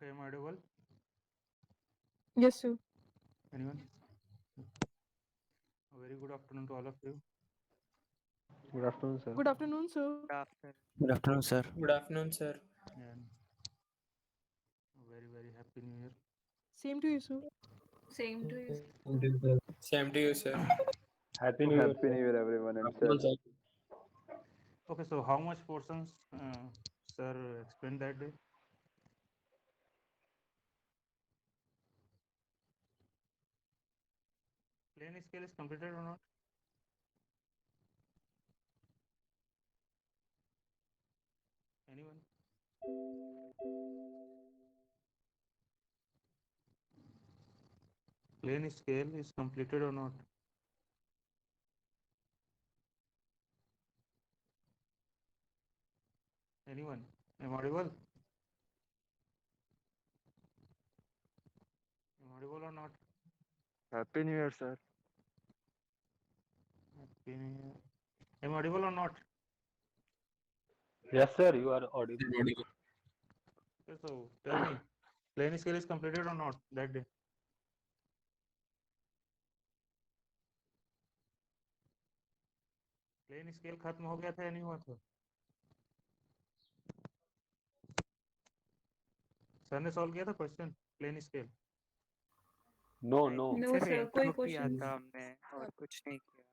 Okay, am I audible? Yes, sir. Anyone? A very good afternoon to all of you. Good afternoon, sir. Good afternoon, sir. Good afternoon. Good afternoon, sir. Good afternoon, sir. And a very happy new year. Same to you, sir. Same to you. Same to you, sir. Happy New Year, Happy sir. New Year, everyone, and sir. Afternoon, sir. Okay, so how much portions, sir, explained that day? Plane scale is completed or not? Anyone? Plane scale is completed or not? Anyone? Am I audible? Am I audible or not? Happy New Year, sir. Happy New Year. Am I audible or not? Yes, sir, you are audible. Okay, so tell me, plane scale is completed or not that day? Plane scale खत्म हो गया था या नहीं हुआ था? Sir ने solve किया था क्वेश्चन प्लेन स्केल? No, नहीं no. नो सर, सर, कोई इंट्रो किया क्वेश्चन था हमने और कुछ नहीं किया।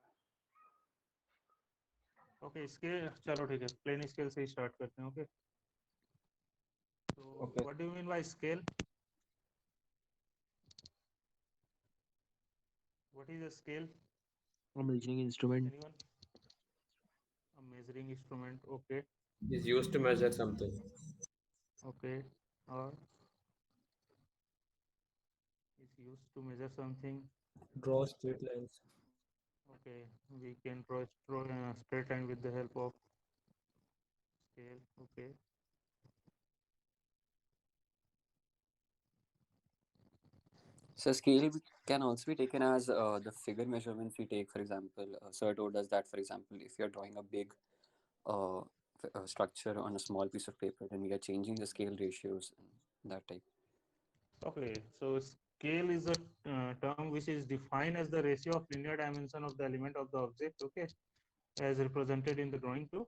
ओके, इसके चलो ठीक है, प्लेन स्केल से ही स्टार्ट करते हैं. ओके, तो Okay. What do you mean by scale? What is a scale? A measuring instrument. Anyone? A measuring instrument. Okay. Is used to measure something. Okay, और is used to measure something. Draw straight lines. Okay, we can draw straight line with the help of scale. Okay. So scale can also be taken as the figure measurements we take. For example, Sir told us that, for example, if you're drawing a big structure on a small piece of paper, then we are changing the scale ratios and that type. Okay, so scale is a term which is defined as the ratio of linear dimension of the element of the object, okay, as represented in the drawing to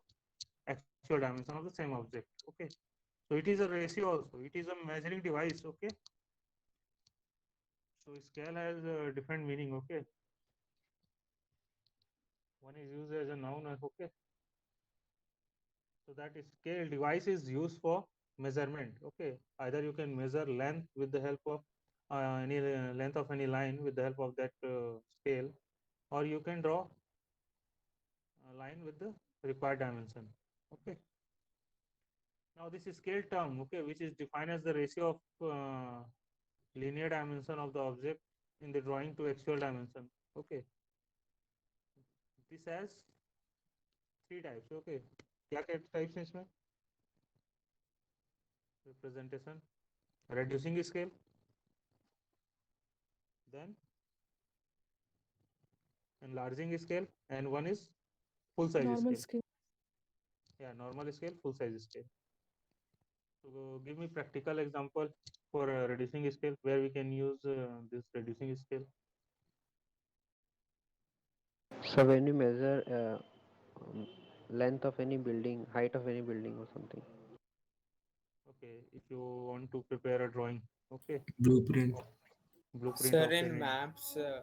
actual dimension of the same object. Okay, so it is a ratio also. It is a measuring device. Okay, so scale has a different meaning. Okay, one is used as a noun. Okay, so that is scale device is used for measurement. Okay, either you can measure length with the help of any length of any line with the help of that scale, or you can draw a line with the required dimension. Okay, now this is scale term, okay, which is defined as the ratio of linear dimension of the object in the drawing to actual dimension. Okay, this has three types. Okay, क्या क्या types हैं इसमें? Representation, reducing scale, then enlarging scale, and one is full size Normal scale. scale. Yeah, normal scale, full size scale. So give me practical example for reducing scale where we can use this reducing scale. So when you measure length of any building, height of any building or something. Okay, if you want to prepare a drawing, okay, Blueprint. blueprint Sir, of in any, maps, yeah,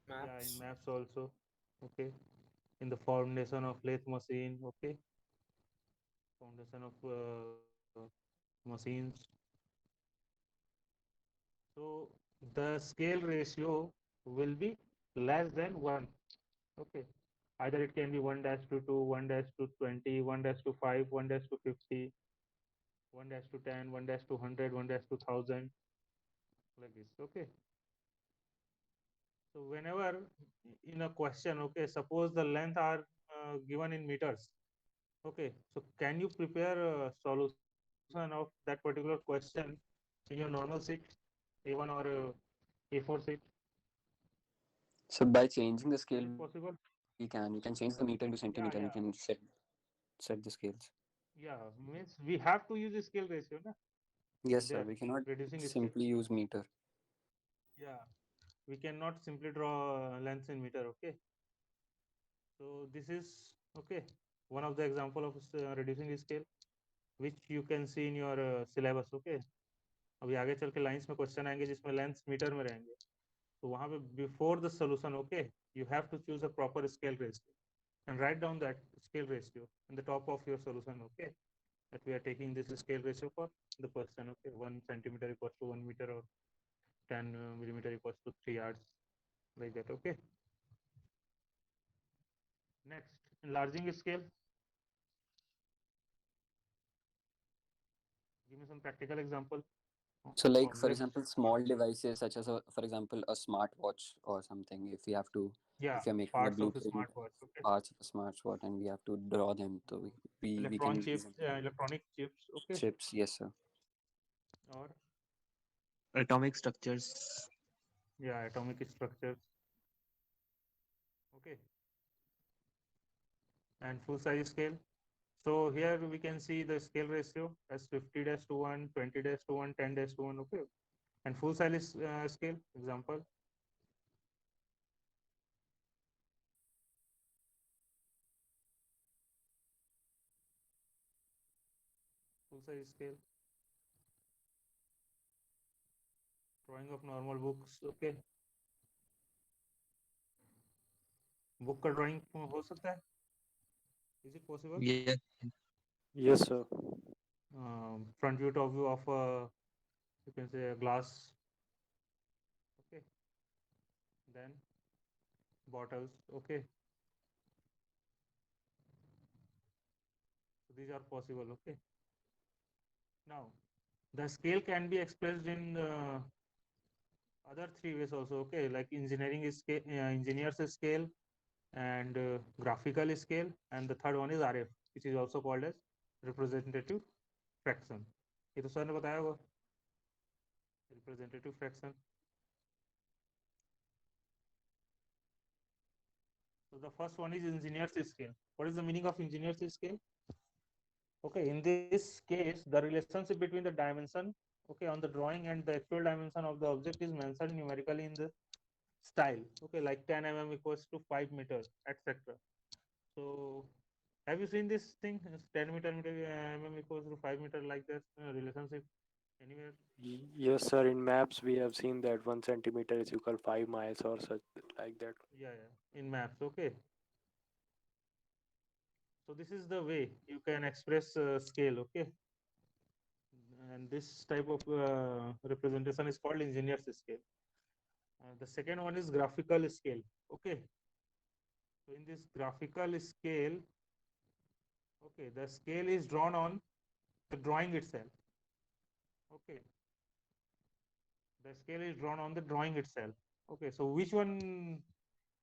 in maps. maps also. Okay, in the foundation of lathe machine. Okay, foundation of machines. So the scale ratio will be less than 1. Okay, either it can be 1 dash to 2, 1 dash to 20, 1 dash to 5, 1 dash to 50, 1 dash to 10, 1 dash to 100, 1 dash to 1000, like this. Okay, so whenever in a question, okay, suppose the length are given in meters. Okay, so can you prepare a solution of that particular question in your normal sheet, A1 or A4 sheet? So by changing the Is scale, it we possible? can change the meter into centimeter. And we can Yeah, yeah, set the scales. yeah. Means we have to use scale ratio, na? Yes, they sir. are We cannot reducing scale. simply use meter. Yeah, we cannot simply draw lengths in meter. Okay, so this is okay one of the example of reducing scale which you can see in your syllabus. Okay, अभी आगे चल के lines में question आएंगे जिसमें lengths metre में रहेंगे, तो वहां पे before the solution okay you have to choose a proper scale ratio and write down that scale ratio in the top of your solution. Okay, that we are taking this scale ratio for the question. Okay, 1 centimeter equals to 1 meter or 10 millimeter equals to 3 yards, like that. Okay, next, enlarging scale. Give me some practical example. So, like for Complex. example, small devices such as, for example, a smartwatch or something. If we have to, Yeah, if we are making a parts of a blueprint, smartwatch. Okay, parts of a smartwatch, and we have to draw them, so we can use electronic chips. Okay, chips. Yes, sir. or Atomic structures. yeah, atomic structures. Okay, and full size scale. So here we can see the scale ratio as 50 dash to 1, 20 dash to 1, 10 dash to 1. Okay, and full size scale example. Full size scale. Drawing of normal books. Okay, book का drawing हो सकता है? Is it possible? Yeah. Yes, sir. Front view, top view of you can say a glass. Okay, then bottles. Okay, so these are possible. Okay, now the scale can be expressed in other three ways also. Okay, like engineering scale, engineers scale, and graphical scale, and the third one is RF, which is also called as representative fraction. ये तो sir ने बताया होगा, representative fraction. So the first one is engineer's scale. What is the meaning of engineer's scale? Okay, in this case, the relationship between the dimension, okay, on the drawing and the actual dimension of the object is mentioned numerically in the style. Okay, like 10 mm equals to 5 meters, etc. So have you seen this thing? 10 mm equals to 5 meter, like that relationship anywhere? Yes, sir. In maps, we have seen that 1 centimeter is equal 5 miles or such like that. Yeah, yeah, in maps. Okay, so this is the way you can express scale. Okay, and this type of representation is called engineer's scale. The second one is graphical scale. Okay, so in this graphical scale, okay, the scale is drawn on the drawing itself. Okay, the scale is drawn on the drawing itself. Okay, so which one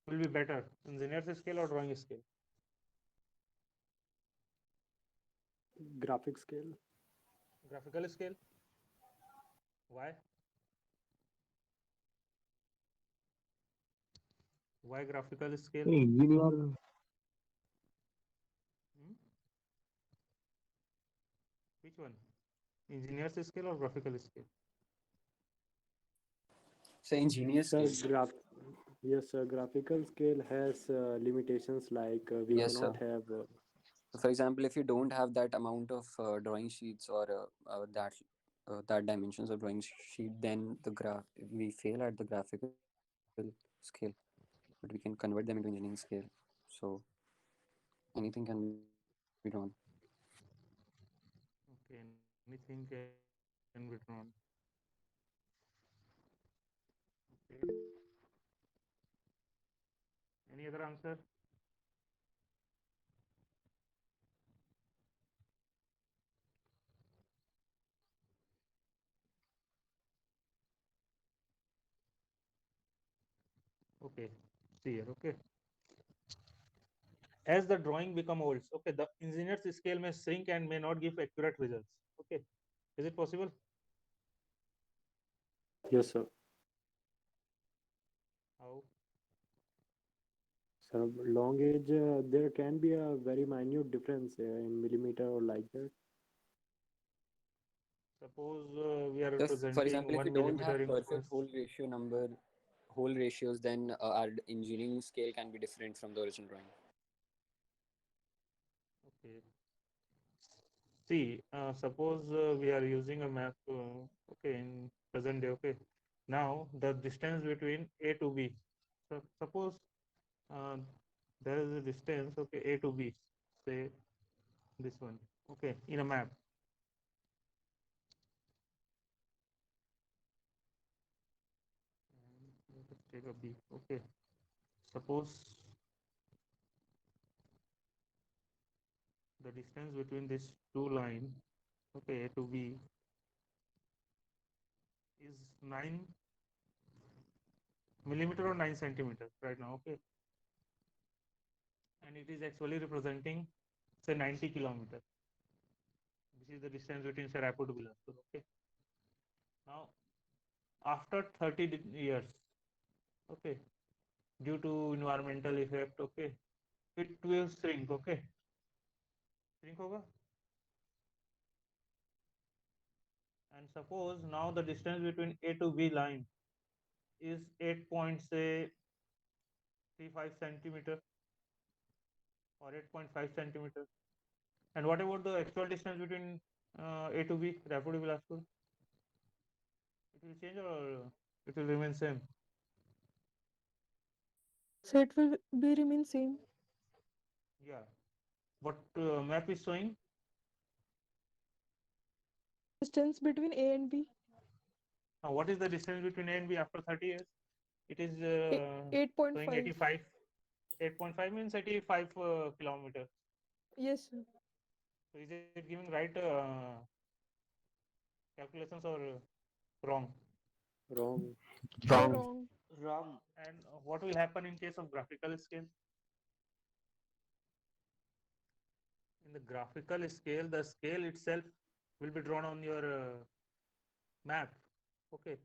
will be better, engineer's scale or drawing scale? Graphic scale. Graphical scale. Why? Why graphical scale? Engineer. Which one? Engineer's scale or graphical scale? So engineers. Sir, yes, sir. Graphical scale has limitations like we Yes, cannot sir. have. So for example, if you don't have that amount of drawing sheets or that dimensions of drawing sheet, then we fail at the graphical scale, but we can convert them into engineering scale. So anything can be drawn. Okay, anything can be drawn. Okay. Any other answer? Okay, see here. Okay, as the drawing become old, okay, the engineer's scale may shrink and may not give accurate results. Okay, is it possible? Yes, sir. How? So long age, there can be a very minute difference in millimeter or like that. Suppose we are So, for representing example, if 1 you don't millimeter have in perfect whole ratios, then our engineering scale can be different from the original drawing. Okay. See, suppose we are using a map, okay, in present day, okay. Now, the distance between A to B. So, suppose uh, there is a distance, okay, A to B, say this one, okay, in a map. Let's take a B, okay. Suppose the distance between these two lines, okay, A to B, is 9 millimeter or 9 centimeters right now, okay, and it is actually representing say 90 kilometers. This is the distance between say Raipur to Bilaspur, okay. Now after 30 years, okay, due to environmental effect, okay, it will shrink, okay, shrink hoga. And suppose now the distance between A to B line is 8.35 centimeter or 8.5 centimeter. And what about the actual distance between A to B, Raipur to Bilaspur? It will change or it will remain same? So it will be remain same. Yeah. What map is showing? Distance between A and B, Now, what is the distance between A and B after 30 years? It is showing 8.5. 85. 8.5 means 85 kilometers. Yes, sir. So is it giving right calculations or wrong? Wrong. So Wrong. wrong. Wrong. And what will happen in case of graphical scale? In the graphical scale, the scale itself will be drawn on your map. Okay.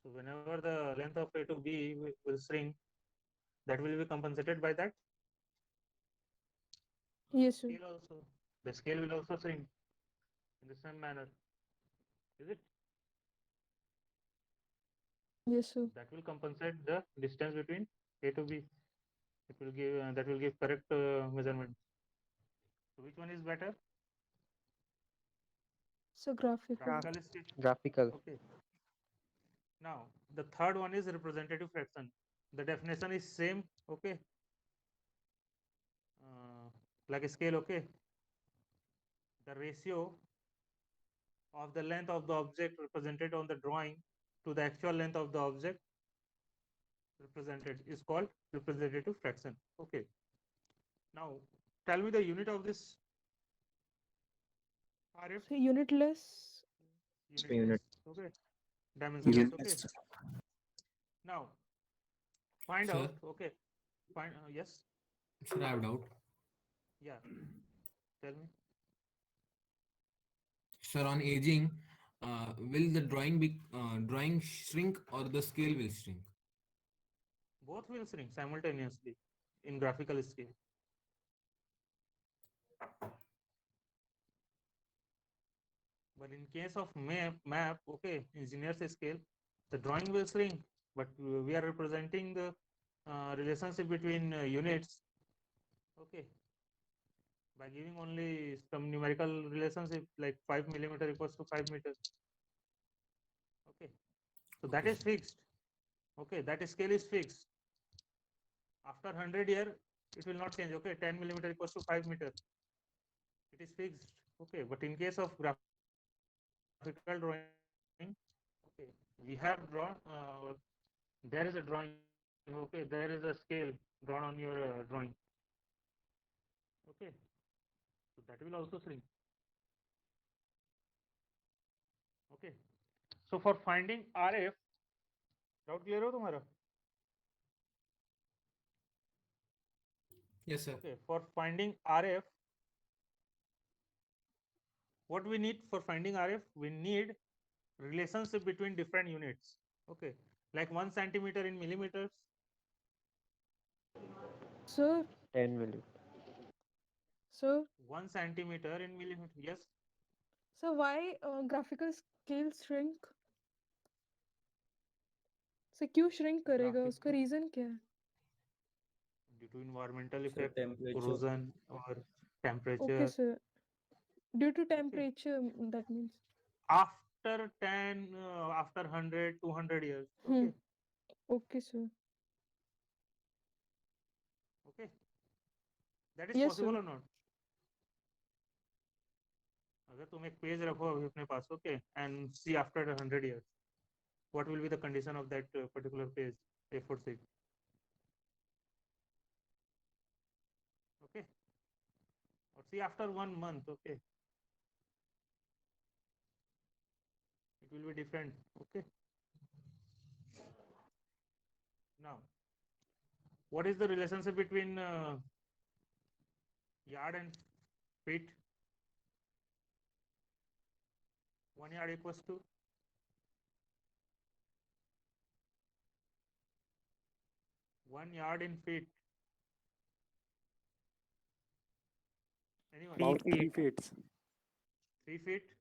So whenever the length of A to B will shrink, that will be compensated by that Yes, sir. scale also. The scale will also shrink in the same manner. Is it? Yes, sir. That will compensate the distance between A to B. It will give that will give correct measurement. So which one is better? So graphical. Graphical scale. Graphical. Okay. Now the third one is representative fraction. The definition is same. Okay. Like a scale. Okay. The ratio of the length of the object represented on the drawing to the actual length of the object represented is called representative fraction. Okay. Now tell me the unit of this RF. So unitless. Unitless. Okay. Dimensionless. Okay. Now find Sir? out. Okay. Find yes. Sir, I have doubt. Yeah. Tell me. Sir, on aging, will the drawing shrink or the scale will shrink? Both will shrink simultaneously in graphical scale. But in case of map, okay, engineer's scale, the drawing will shrink, but we are representing the relationship between units, okay, by giving only some numerical relationship like 5 millimeter equals to 5 meters. Okay, so that Okay, is fixed. Okay, that scale is fixed. After 100 year, it will not change. Okay, 10 millimeter equals to 5 meter. It is fixed. Okay, but in case of graphical drawing, okay, we have drawn. There is a drawing. Okay, there is a scale drawn on your drawing. Okay, so that will also shrink. Okay, so for finding RF, doubt clear हो तुम्हारा? yes, sir. Okay, for finding RF, what we need for finding RF? We need relationship between different units. Okay, like 1 centimeter in millimeters. So why graphical scale shrink? So क्यों shrink करेगा? उसका Graphical reason क्या है? due to environmental So effect, temperature. corrosion, or Okay, temperature. sir. Due to temperature, that means. After 10, after 100, 200 years. Hmm. Okay. Okay, sir. Okay. That is Yes, possible sir. or not? अगर तुम एक page रखो अभी अपने पास, okay, and see after 100 years, what will be the condition of that particular page, A4 sheet? Okay. Or see after 1 month, okay, it will be different. Okay. Now, what is the relationship between yard and feet? 1 yard equals to 1 yard in feet. Anyone? About 3 feet. 3 feet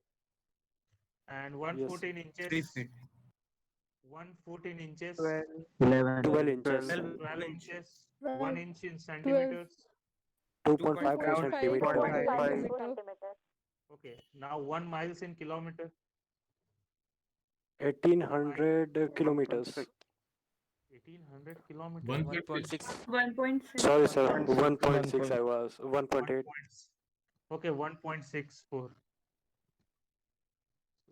and 1 Yes. foot in inches. 3 feet. 1 foot in inches. 11. 12 inches. 12 inches. 1 12. inch in centimeters. 2.5 2.5 centimeter. centimeter. Okay. Now 1 miles in kilometer. 1800 kilometers. 1800 kilometers. 1.6. 1.6. Sorry, sir. 1.6. I was 1.8. Okay, 1.64.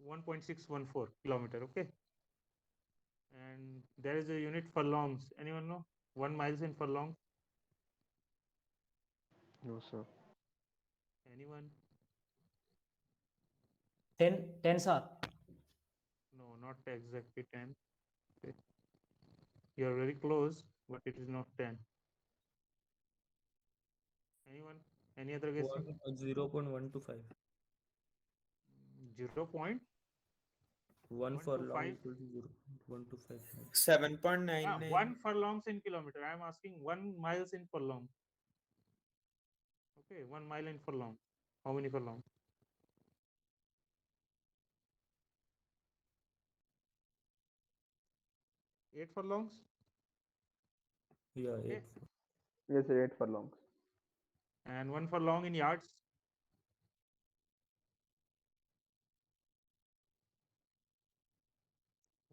1.614 kilometer. Okay. And there is a unit furlongs. Anyone know? 1 miles in furlong. No, sir. Anyone? 10 sir. No, not exactly 10. Okay. You are very close, but it is not 10. Anyone? Any other guessing? 0.125. 0 point 1 1 for to long 5. equal to 0.125. 7.99. 1 furlongs in kilometer. I am asking 1 miles in furlong. Okay, 1 mile in furlong. How many furlong? 8 furlongs. Yeah, Okay. 8. Yes, 8 furlongs. And 1 furlong in yards.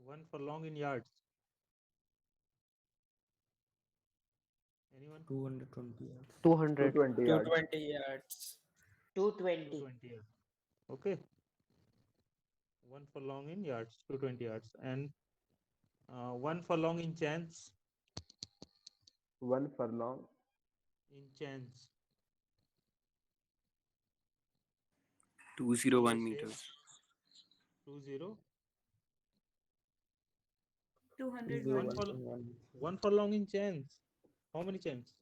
One furlong in yards. Anyone? 220 yards. 200. 220 yards. 220 yards. 220. 220 yards. Okay. 1 furlong in yards, 220 yards. And 1 furlong in chance. 1 furlong. In chance. 201 meters. 20. 200 One, watts. 1 furlong in chance. How many chance?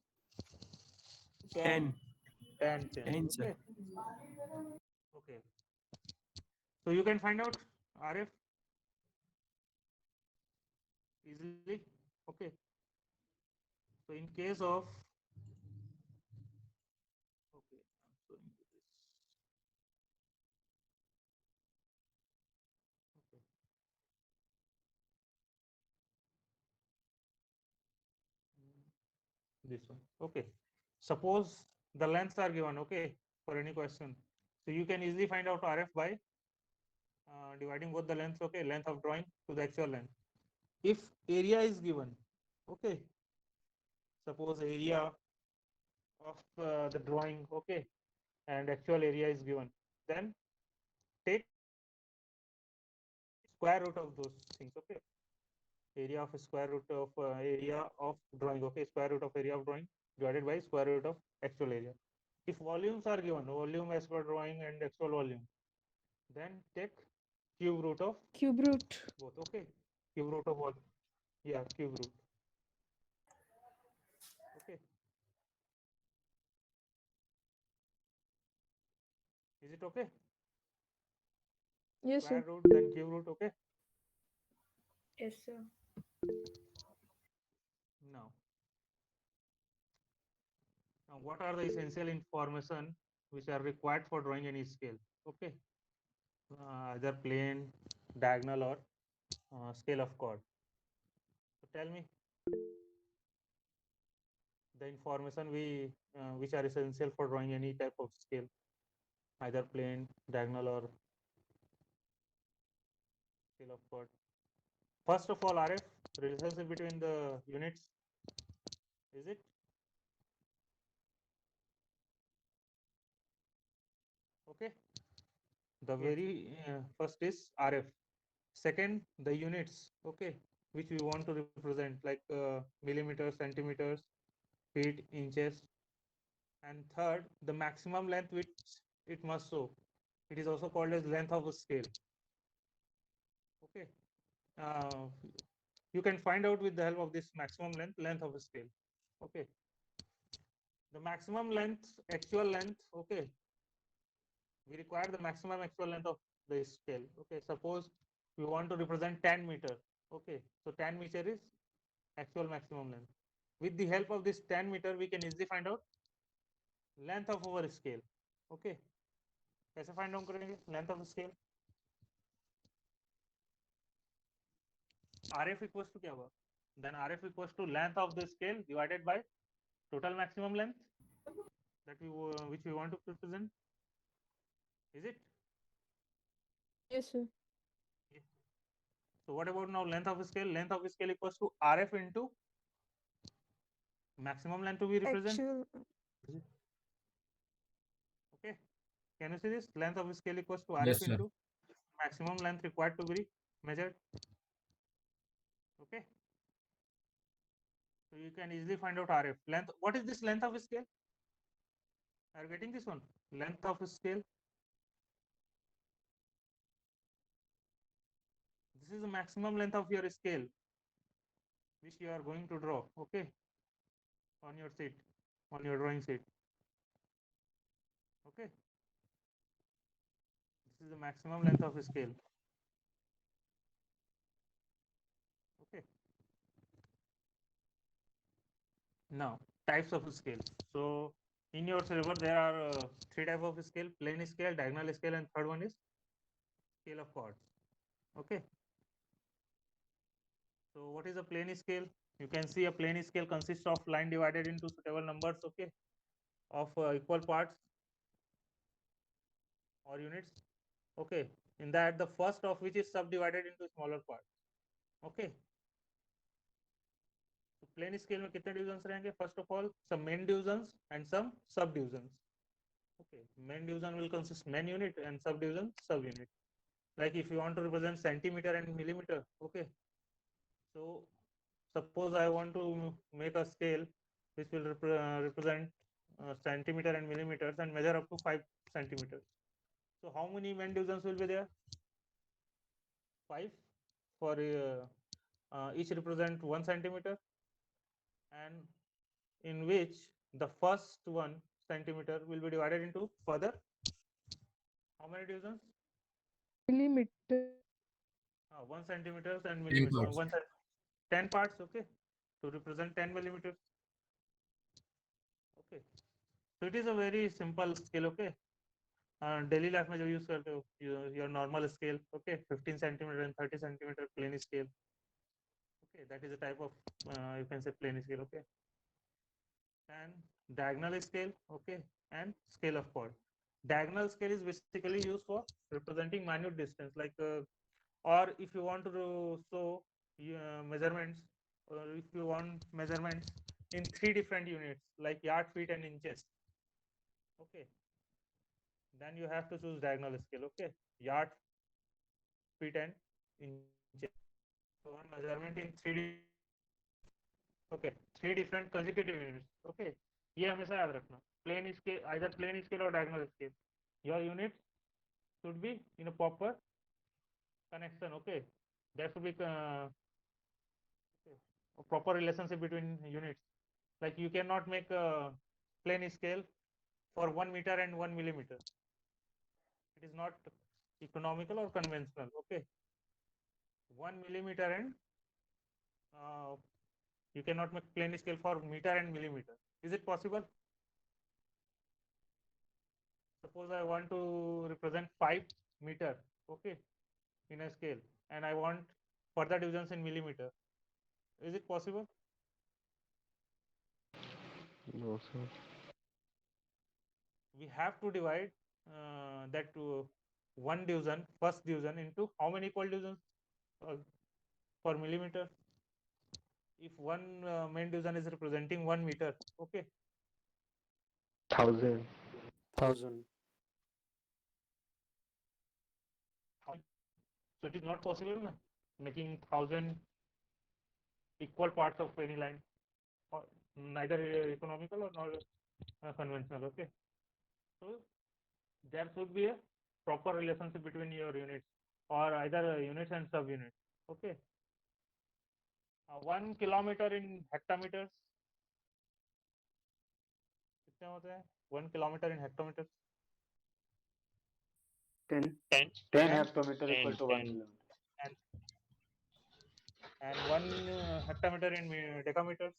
10. 10 chance. 10, sir. Okay. Okay. So you can find out RF easily. Okay. So in case of okay, I'm showing you this. Okay. This one. Okay. Suppose the lengths are given, okay, for any question. So you can easily find out RF by dividing both the lengths, okay, length of drawing to the actual length. If area is given, okay, suppose area of the drawing, okay, and actual area is given, then take square root of those things, okay. Area of square root of area of drawing, okay, square root of area of drawing divided by square root of actual area. If volumes are given, volume as per drawing and actual volume, then take cube root of Cube root. both, okay. Cube root of all, yeah, cube root. Okay. Is it okay? Yes, Square sir. root, then cube root, okay. Yes, sir. Now, what are the essential information which are required for drawing any scale? Okay. either plane, diagonal, or scale of chord. So tell me the information which are essential for drawing any type of scale, either plane, diagonal, or scale of chord. First of all, RF, relationship between the units, is it? Okay. The very first is RF. Second, the units, okay, which we want to represent, like millimeters, centimeters, feet, inches. And third, the maximum length which it must show. It is also called as length of a scale. Okay. Uh, you can find out with the help of this maximum length of a scale. Okay. The maximum length, actual length, okay. We require the maximum actual length of the scale. Okay. Suppose we want to represent 10 meter. Okay. So 10 meter is actual maximum length. With the help of this 10 meter, we can easily find out length of our scale. Okay. कैसे find out करेंगे length of scale? RF equals to क्या हुआ? Then RF equals to length of the scale divided by total maximum length that which we want to represent. Is it? Yes, sir. So what about now length of scale? Length of scale equals to RF into maximum length to be represented. Actual. Okay. Can you see this? Length of scale equals to Yes, RF sir. into maximum length required to be measured. Okay. So you can easily find out RF length. What is this length of scale? Are you getting this one? Length of scale. This is the maximum length of your scale which you are going to draw. Okay. On your sheet, on your drawing sheet. Okay. This is the maximum length of scale. Okay. Now types of scale. So in your syllabus there are three types of scale: plane scale, diagonal scale, and third one is scale of chords. Okay. So what is a plane scale? You can see a plane scale consists of line divided into suitable numbers, okay, of equal parts or units. Okay. In that the first of which is subdivided into smaller parts. Okay. तो plane scale में कितने divisions रहेंगे? First of all some main divisions and some sub divisions. Okay, main division will consist main unit and subdivision sub unit. Like if you want to represent centimeter and millimeter, okay. So suppose I want to make a scale which will represent centimeter and millimeters and measure up to 5 centimeters. So how many main divisions will be there? 5 for each represent 1 centimeter, and in which the first 1 centimeter will be divided into further how many divisions? Millimeter. 1 centimeters and 10 millimeter. parts. 10 parts, okay, to represent 10 millimeters. Okay, so it is a very simple scale. Okay, daily life में जो use करते हो your normal scale, okay, 15 centimeter and 30 centimeter plane scale. Okay, that is a type of you can say plane scale. Okay, and diagonal scale, okay, and scale of chord. Diagonal scale is basically used for representing minute distance, like or if you want to show measurements, or if you want measurements in 3 different units like yard, feet, and inches. Okay, then you have to choose diagonal scale. Okay, yard, feet, and inches. So one measurement in 3 okay, 3 different consecutive units. Okay, ये हमेशा याद रखना. Plane scale, either plane scale or diagonal scale. Your units should be in a proper connection. Okay, there should be a proper relationship between units. Like you cannot make a plane scale for 1 meter and 1 millimeter. It is not economical or conventional. Okay, 1 millimeter and you cannot make plane scale for meter and millimeter. Is it possible? Suppose I want to represent 5 meter okay, in a scale, and I want further divisions in millimeter. Is it possible? No, sir. We have to divide that to one division, first division, into how many equal divisions per millimeter? If one main division is representing 1 meter, okay, 1000. 1000. so it is not possible making 1000 equal parts of any line, or neither economical or nor conventional, okay. So there should be a proper relationship between your units, or either units and subunits, okay. 1 kilometer in hectometers, कितने होते हैं 1 kilometer in hectometers? 10. 10 hectometer equal to 1 kilometer. And 1 hectometer in decameters,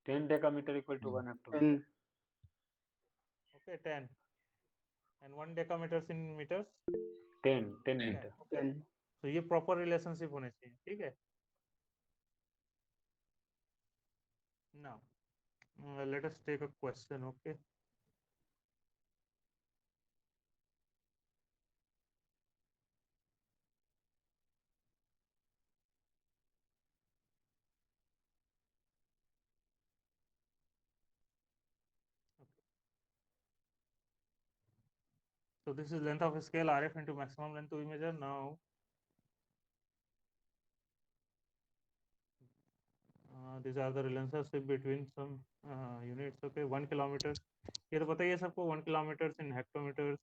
10 decameter equal to 1 hectometer. 10. okay, 10. And 1 decameters in meters, 10 meter. 10. तो ये proper relationship होने चाहिए, ठीक है. Now let us take a question, okay. So this is length of a scale RF into maximum length we measure. Now these are the relationship between some units, okay. 1 kilometer, ये तो पता ही है सबको. 1 kilometers in hectometers,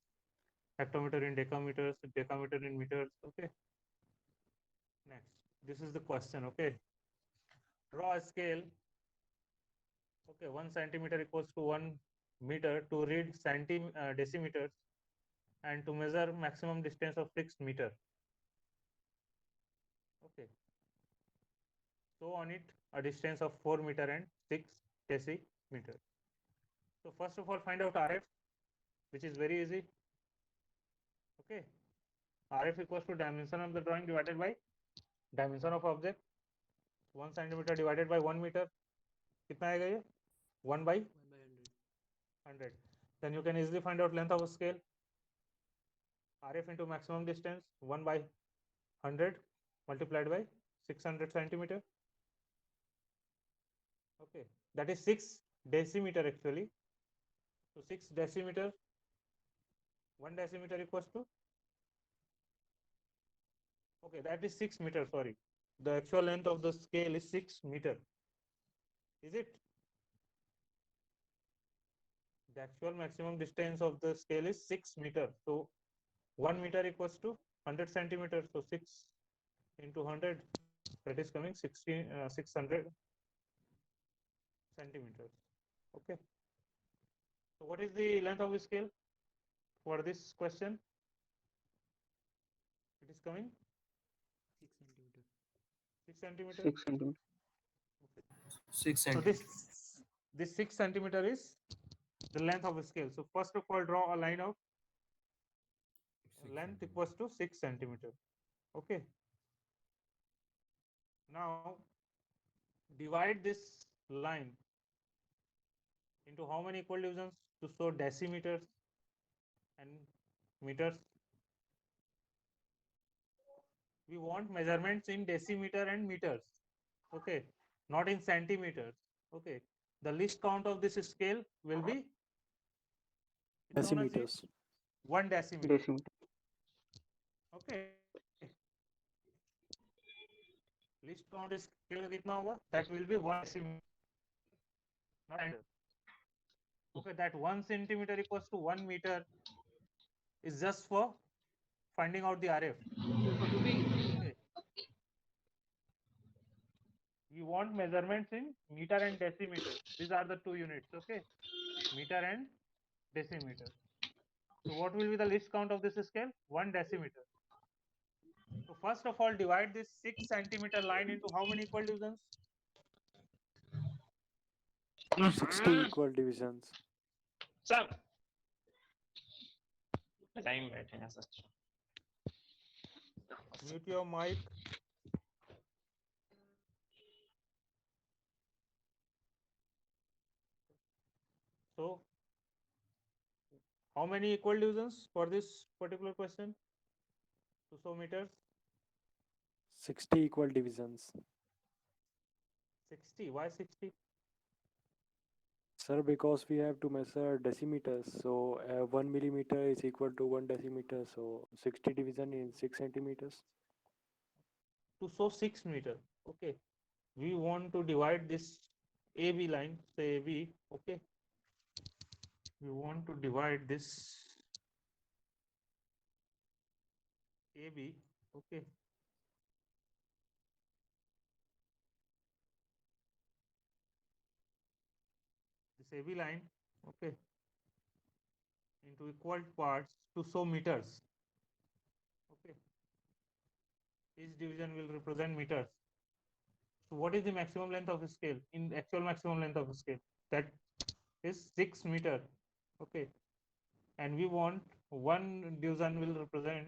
hectometer in decameters, decameter in meters, okay. Next, this is the question, okay. Draw a scale, okay. 1 centimeter equals to 1 meter to read decimeters and to measure maximum distance of 6 meter, okay. So on it a distance of 4 meter and 6 decimeter. So first of all, find out RF, which is very easy, okay. RF equals to dimension of the drawing divided by dimension of object. 1 centimeter divided by 1 meter, कितना आएगा ये? 1 by 100. Then you can easily find out length of a scale. RF into maximum distance, 1 by 100 multiplied by 600 centimeter. Okay, that is 6 decimeter actually. So 6 decimeter, 1 decimeter equals to, okay, that is 6 meter, sorry. The actual length of the scale is 6 meter. Is it? The actual maximum distance of the scale is 6 meter. So 1 meter equals to 100 centimeters. So 6 into 100, that is coming 600 centimeters. Okay. So what is the length of the scale for this question? It is coming 6 centimeters. 6 centimeter. 6 So centimeters. this 6 centimeter is the length of a scale. So first of all, draw a line of length equals to 6 centimeter. Okay. Now divide this line into how many equal divisions to show decimeters and meters. We want measurements in decimeter and meters, okay, not in centimeters, okay. The least count of this scale will be Decimeters. 1 decimeter, Decimeter. okay. Least count is scale कितना होगा? That will be 1 decimeter, not centimeter. Okay, that 1 centimeter equals to 1 meter is just for finding out the RF. Okay. We want measurements in meter and decimeter. These are the 2 units, okay? Meter and decimeter. So what will be the least count of this scale? 1 decimeter. So first of all, divide this 6 centimeter line into how many equal divisions? 60 equal divisions. Sir. Time बैठे हैं सच. Mute your mic. So, how many equal divisions for this particular question? 200 meters. 60 equal divisions. 60. Why 60? Sir, because we have to measure decimeters, so 1 millimeter is equal to 1 decimeter, so 60 division in 6 centimeters. To show 6 meter. Okay. We want to divide this AB line, say AB. Okay. We want to divide this AB. Okay. This AB line. Okay. Into equal parts to show meters. Okay. Each division will represent meters. So what is the maximum length of a scale? In actual maximum length of a scale, that is 6 meter. Okay. And we want one division will represent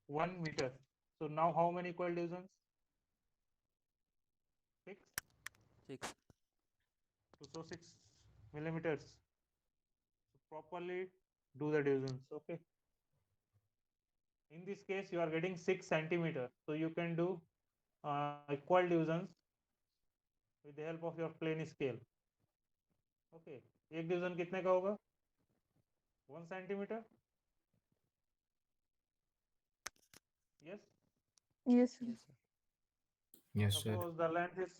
1 meter. So now how many equal divisions? 6. 6. So 6 millimeters. So properly do the divisions. Okay. In this case, you are getting 6 centimeter. So you can do equal divisions with the help of your plane scale. Okay. एक division कितने का होगा? 1 centimeter. Yes. Yes, sir. Yes, sir. Yes, sir. Suppose the length is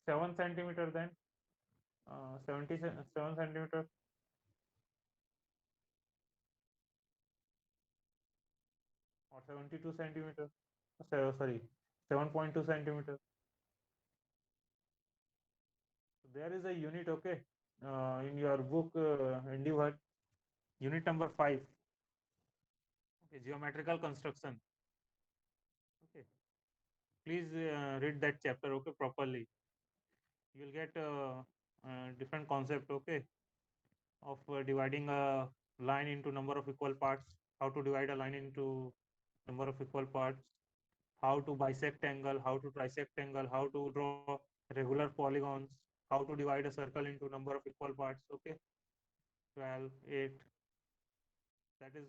7 centimeter, then 77 centimeter. Or 72 centimeter. Sorry, 7.2 centimeter. So there is a unit, okay, in your book, Endeavour, unit number 5. Okay, geometrical construction. Okay, please read that chapter, okay, properly. You will get different concept, okay, of dividing a line into number of equal parts, how to divide a line into number of equal parts, how to bisect angle, how to trisect angle, how to draw regular polygons, how to divide a circle into number of equal parts. Okay, 12, 8. That is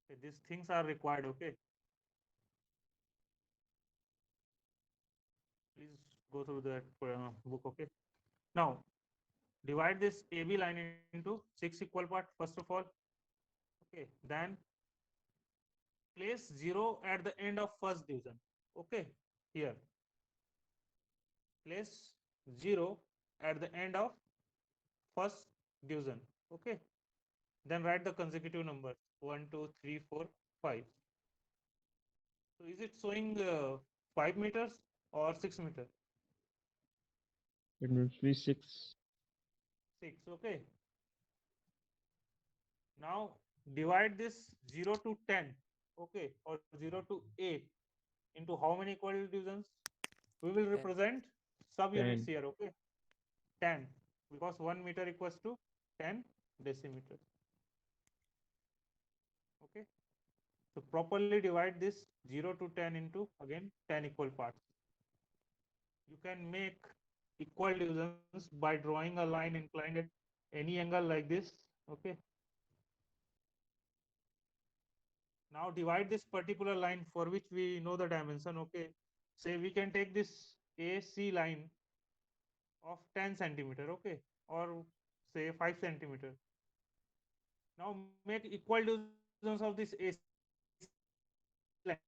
okay, these things are required. Okay, please go through that book. Okay, now divide this AB line into 6 equal parts first of all. Okay, then place 0 at the end of first division. Okay, here place 0 at the end of first division. Okay, then write the consecutive numbers 1, 2, 3, 4, 5. So is it showing 5 meters or 6 meters? It must be 6. 6. Okay, now divide this 0 to 10, okay, or 0 to 8 into how many equal divisions? We will represent sub units 10. here. Okay, 10, because 1 meter equals to 10 decimeters. Okay, so properly divide this 0 to 10 into again 10 equal parts. You can make equal divisions by drawing a line inclined at any angle like this. Okay, now divide this particular line for which we know the dimension. Okay, say we can take this AC line of 10 centimeter. Okay, or say 5 centimeter. Now make equal divisions of this AC line.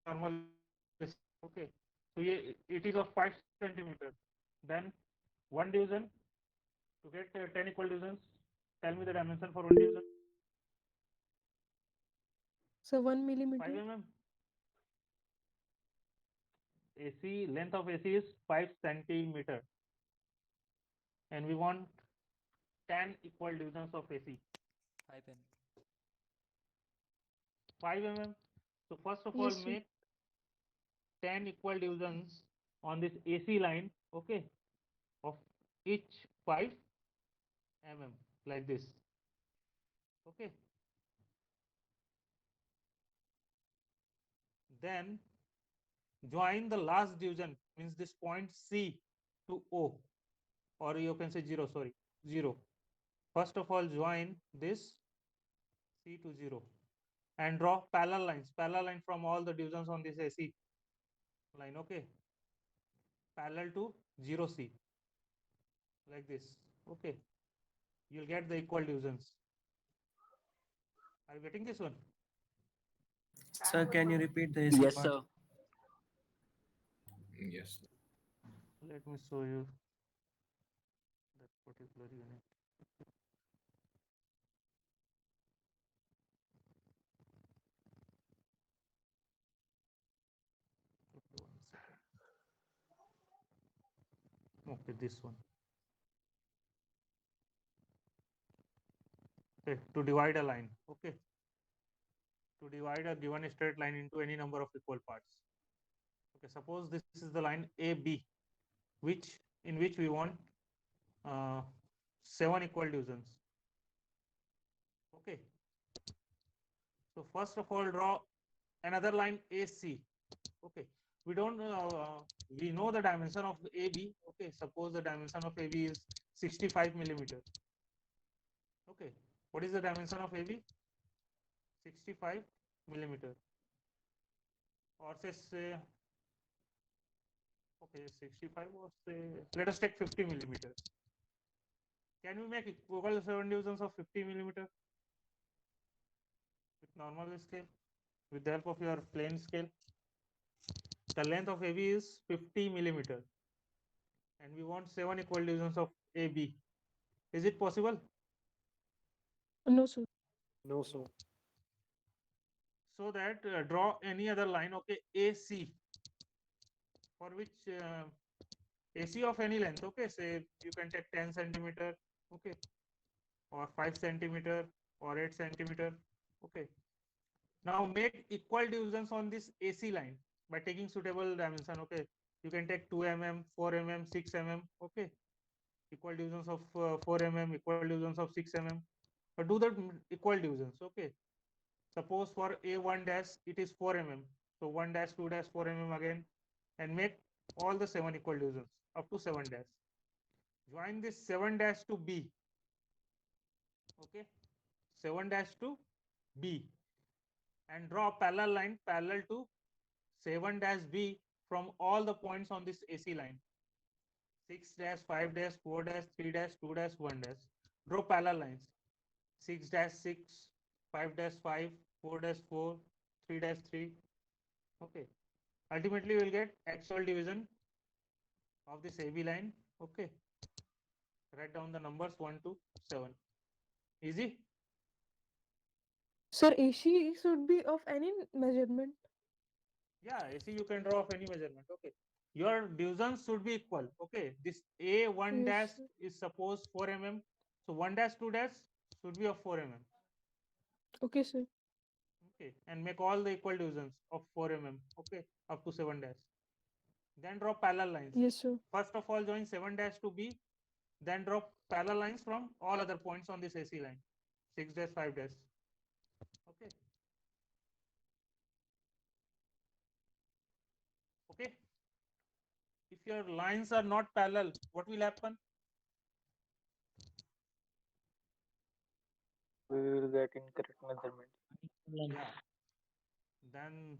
Normal. Okay, so it is of 5 centimeter. Then one division to get 10 equal divisions. Tell me the dimension for one division. So 1 5 millimeter. mm. AC length of AC is 5 centimeter, and we want 10 equal divisions of AC. 5 mm. 5 mm. So first of Yes, all, sir. make 10 equal divisions on this AC line. Okay, of each 5 mm like this. Okay, then join the last division, means this point C to O, or you can say 0, sorry, 0. First of all, join this C to 0 and draw parallel line from all the divisions on this AC line, okay, parallel to 0C, like this, okay. You'll get the equal divisions. Are you getting this one? Sir, can you repeat the AC Yes, part? sir. Yes. Let me show you that particular unit. Okay, 1 second. Okay, this one. Okay, to divide a line, okay, to divide a given straight line into any number of equal parts. Okay, suppose this is the line AB, in which we want 7 equal divisions. Okay, so first of all, draw another line AC. Okay, we don't we know the dimension of AB. Okay, suppose the dimension of AB is 65 millimeter. Okay, what is the dimension of AB? 65 millimeter, or say okay, 65, or say, let us take 50 millimeter. Can we make equal 7 divisions of 50 millimeter with normal scale, with the help of your plane scale? The length of AB is 50 millimeter, and we want 7 equal divisions of AB. Is it possible? No, sir. No, sir. So that draw any other line, okay, AC, for which AC of any length, okay, say you can take 10 centimeter, okay, or 5 centimeter, or 8 centimeter, okay. Now make equal divisions on this AC line by taking suitable dimension, okay. You can take 2 mm, 4 mm, 6 mm, okay. Equal divisions of 4 mm, equal divisions of 6 mm. But do the equal divisions, okay. Suppose for A1 dash it is 4 mm. So 1 dash, 2 dash, 4 mm again, and make all the 7 equal divisions up to 7 dash. Join this 7 dash to B. Okay, 7 dash to B, and draw a parallel line parallel to 7 dash B from all the points on this AC line. 6 dash, 5 dash, 4 dash, 3 dash, 2 dash, 1 dash. Draw parallel lines. 6 dash 6, 5 dash 5, 4 dash 4, 3 dash 3. Okay. Ultimately, we will get actual division of this AB line. Okay. Write down the numbers 1 to 7. Easy? Sir, AC should be of any measurement. Yeah, AC you can draw of any measurement. Okay. Your divisions should be equal. Okay. This A1 Yes, dash sir. is suppose 4 mm. So 1 dash, 2 dash should be of 4 mm. Okay, sir. Okay. And make all the equal divisions of 4 mm. Okay. Up to 7 dash. Then draw parallel lines. Yes, sir. First of all, join 7 dash to B. Then draw parallel lines from all other points on this AC line. 6 dash, 5 dash. Okay. Okay. If your lines are not parallel, what will happen? We will get incorrect measurement. Yeah. Then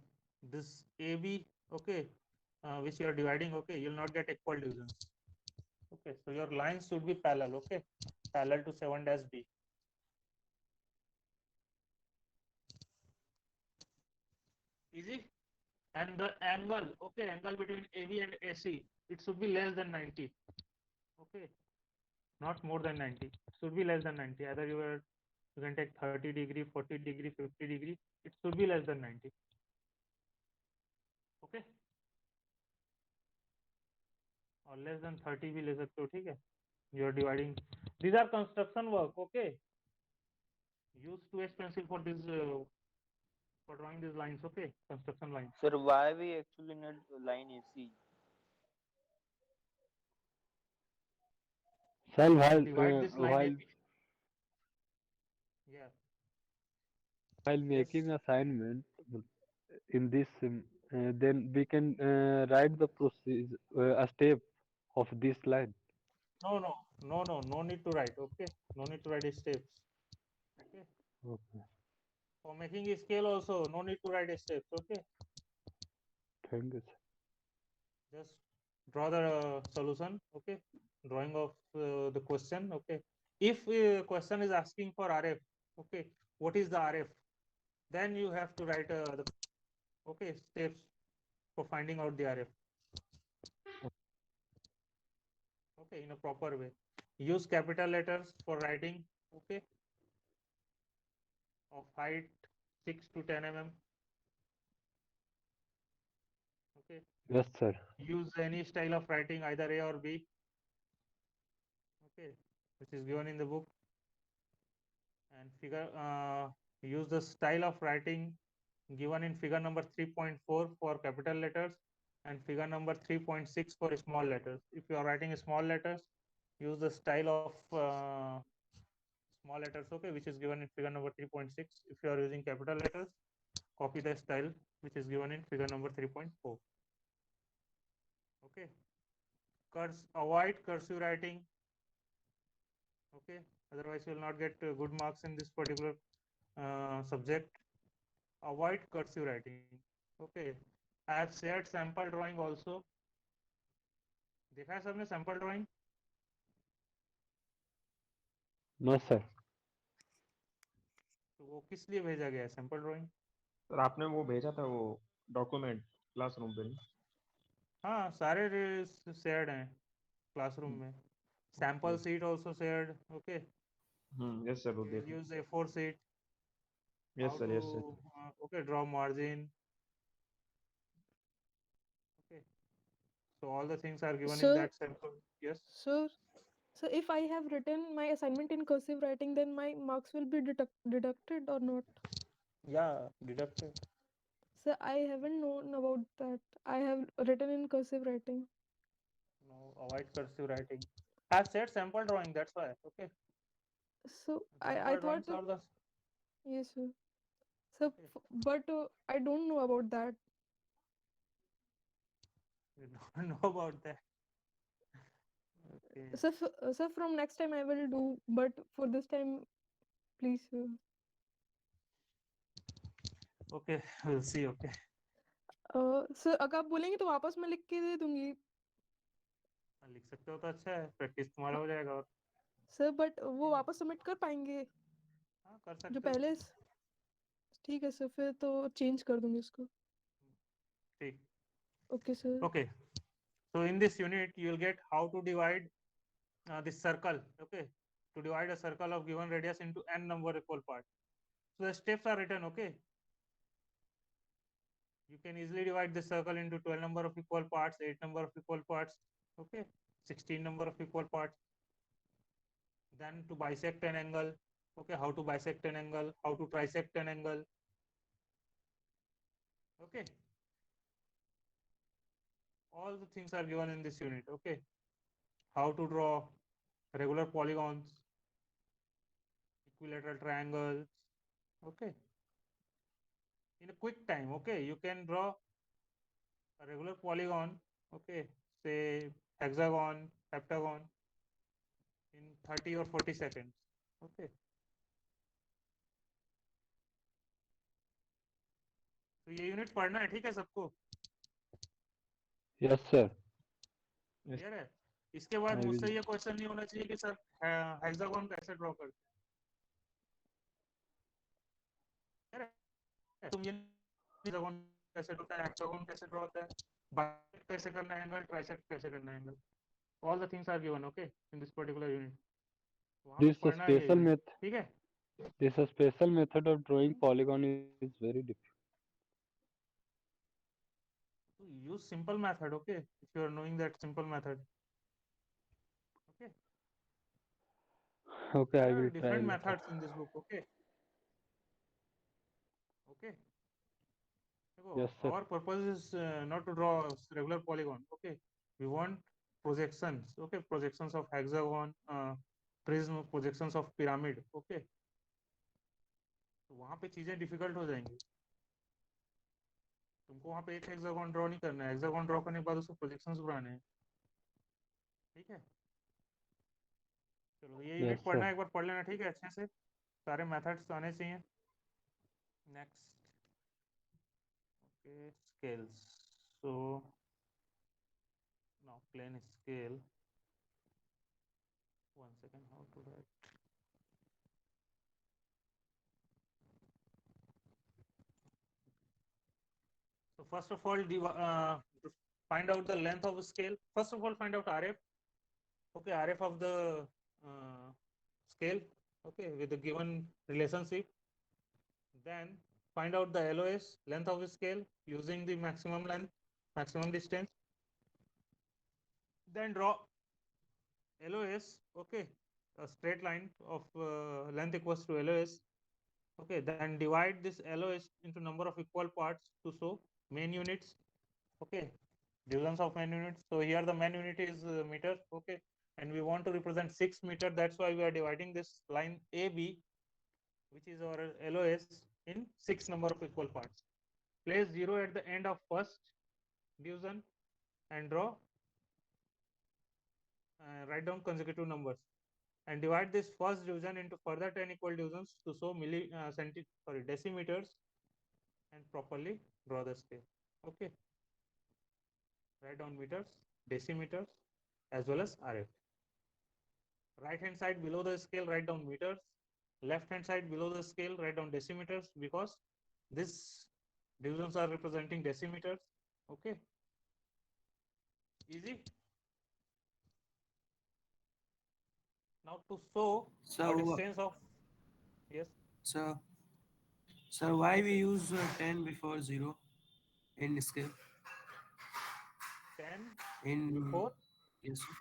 this AB, okay, which you are dividing, okay, you'll not get equal divisions. Okay, so your lines should be parallel, okay, parallel to 7 dash B. Easy? And the angle, okay, angle between AB and AC, it should be less than 90. Okay, not more than 90. It should be less than 90. Either you can take 30 degree, 40 degree, 50 degree. It should be less than 90. Okay, or less than 30 भी ले सकते हो, ठीक है? You are dividing. These are construction work. Okay, use 2H pencil for this for drawing these lines. Okay, construction lines. Sir, why we actually need line AC? Sir, Divide this line while AB. Yeah. making assignment, in this, then we can write the process a step of this line. No need to write. Okay, no need to write steps. Okay, Okay, for making a scale also no need to write steps. Okay, thank you, sir. just draw the solution. Okay, drawing of the question. Okay, if question is asking for RF, okay, what is the RF, then you have to write the steps for finding out the RF. Okay, in a proper way. Use capital letters for writing. Okay, of height 6 to 10 mm. Okay, Yes, sir. use any style of writing, either A or B. Okay, which is given in the book. And figure use the style of writing given in figure number 3.4 for capital letters and figure number 3.6 for small letters. If you are writing small letters, use the style of small letters, okay, which is given in figure number 3.6. If you are using capital letters, copy the style which is given in figure number 3.4. Okay, avoid cursive writing. Okay, otherwise you will not get good marks in this particular subject. Avoid cursive writing. Okay, I have shared sample drawing also. देखा है सबने sample drawing? No, sir. तो वो किस लिए भेजा गया है sample drawing? सर आपने वो भेजा था वो डॉक्यूमेंट क्लासरूम पे नहीं? हाँ, सारे shared हैं classroom में. Sample sheet also shared. Okay. Yes sir वो You will देख. use A4 sheet. Yes How sir yes to sir. okay, draw margin. Okay. So all the things are given in Sir, that sample. Yes. sir, so if I have written my assignment in cursive writing, then my marks will be deducted or not? Yeah, deducted. Sir, I haven't known about that. I have written in cursive writing. No, avoid cursive writing. I have said sample drawing. That's why. Okay. So I Sample thought, drawings are the yes, sir. So, Okay. but I don't know about that. you don't know about that. Okay. Sir, from next time I will do, but for this time, please, sir. Okay, we'll see. Okay. Sir अगर आप बोलेंगे तो वापस मैं लिख के दे दूंगी. लिख सकते हो तो अच्छा है, प्रैक्टिस तुम्हारा हो जाएगा. और सर बट वो वापस सबमिट कर पाएंगे हाँ, कर सकते जो हो. पहले. ठीक है सर, फिर तो चेंज कर दूंगी उसको. ठीक. Okay sir. Okay. So in this unit, you will get how to divide this circle. Okay. To divide a circle of given radius into n number equal parts. So the steps are written. Okay. You can easily divide the circle into 12 number of equal parts, 8 number of equal parts. Okay. 16 number of equal parts. Then to bisect an angle. Okay. How to bisect an angle? How to trisect an angle? Okay. All the things are given in this unit. Okay. How to draw regular polygons, equilateral triangles. Okay. In a quick time. Okay. You can draw a regular polygon. Okay. Say hexagon, heptagon in 30 or 40 seconds. Okay. तो ये unit पढ़ना है, ठीक है सबको? Yes, sir. Clear है? इसके बाद I मुझसे will. ये क्वेश्चन नहीं होना चाहिए कि सर हेक्सागोन कैसे ड्रॉ करते हैं. तुम ये हेक्सागोन कैसे होता है, हेक्सागोन कैसे ड्रॉ होता है, बाइसेक्ट कैसे करना है एंगल, ट्राइसेक्ट कैसे करना है angle. All the things are given. Okay, in this particular unit. वहां पे This a पढ़ना है ये special यूनिट, method. ठीक है? This a special method of drawing polygon is very difficult. Use simple method. Okay, if you are knowing that simple method. Okay. Okay, I There are will try different later. methods in this book. Okay. Okay. Yes, sir. Our purpose is not to draw regular polygon. Okay. We want projections. Okay. Projections of hexagon, prism, projections of pyramid. Okay. तो वहां पे चीजें difficult हो जाएंगी. तुमको वहां पे एक हेक्सागोन ड्रॉ नहीं करना है, हेक्सागोन ड्रॉ करने के बाद उसको प्रोजेक्शंस बनाने हैं, ठीक है। चलो ये यूनिट Yes, पढ़ना sir. है, एक बार पढ़ लेना, ठीक है, अच्छे से सारे मेथड्स आने चाहिए। Next, okay, scales. So now plane scale, 1 second, how to write? So first of all, find out the length of a scale. First of all, find out RF. Okay, RF of the scale. Okay, with the given relationship. Then find out the LOS, length of the scale, using the maximum length, maximum distance. Then draw LOS. Okay, a straight line of length equals to LOS. Okay, then divide this LOS into number of equal parts to show main units. Okay, divisions of main units. So here the main unit is meter. Okay, and we want to represent 6 meter. That's why we are dividing this line AB, which is our LOS, in 6 number of equal parts. Place 0 at the end of first division and draw, write down consecutive numbers, and divide this first division into further 10 equal divisions to show decimeters, and properly draw the scale. Okay, write down meters, decimeters, as well as RF. Right hand side below the scale, write down meters. Left hand side below the scale, write down decimeters, because these divisions are representing decimeters. Okay, easy. Now to show So, the distance of, yes, so, so why we use 10 before 0 in scale? 10 In before, yes, sir.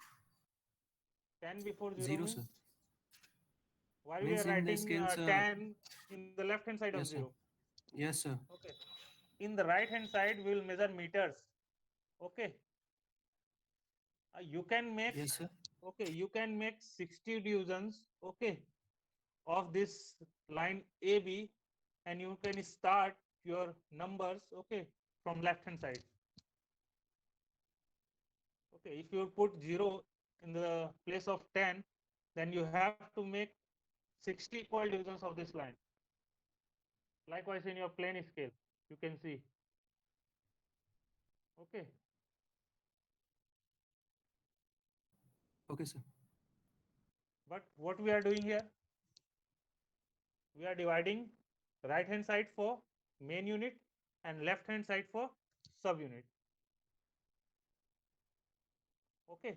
10 before 0 0, sir. means, why we are Means in the writing scales. 10 in the left hand side of Yes, sir. 0? Yes, sir. Okay, in the right hand side we will measure meters. Okay, you can make, Yes, sir. okay, you can make 60 divisions, okay, of this line AB, and you can start your numbers, okay, from left hand side. Okay, if you put 0 in the place of 10, then you have to make 60 equal divisions of this line. Likewise, in your plane scale, you can see. Okay, Okay, sir. but what we are doing here, we are dividing right hand side for main unit and left hand side for subunit. Okay,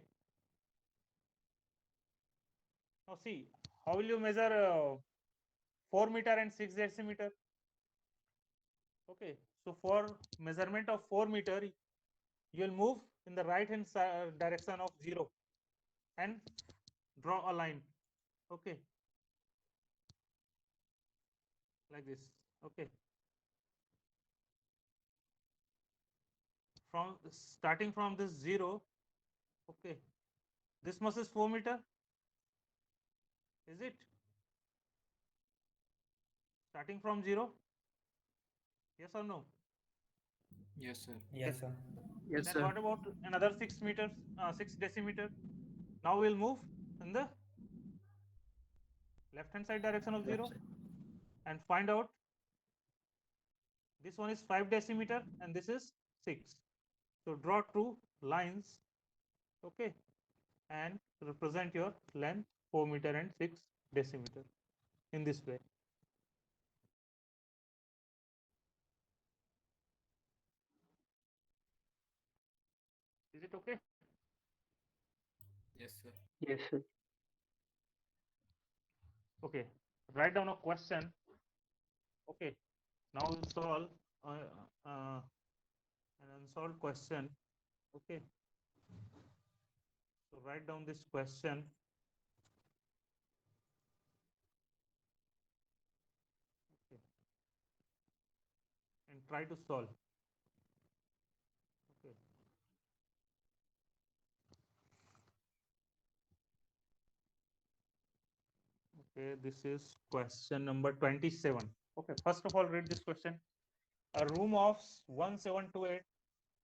now see, how will you measure 4 meter and 6 decimeter? Okay, so for measurement of 4 meter, you will move in the right hand direction of 0 and draw a line. Okay, like this. Okay, from starting from this 0, okay, this much is 4 meter, is it? Starting from 0, yes or no? Yes, sir. Yes, sir. Yes, Then sir. what about another 6 meters, 6 decimeter? Now we'll move in the left hand side direction of 0 and find out, this one is 5 decimeter and this is 6. So draw two lines, okay, and represent your length 4 meter and 6 decimeter in this way. Is it okay? Yes, sir. Yes, sir. Okay, write down a question. Okay, now we'll solve an unsolved question. Okay, so write down this question. Okay, and try to solve. Okay, okay, this is question number 27. Okay, first of all, read this question. A room of 1728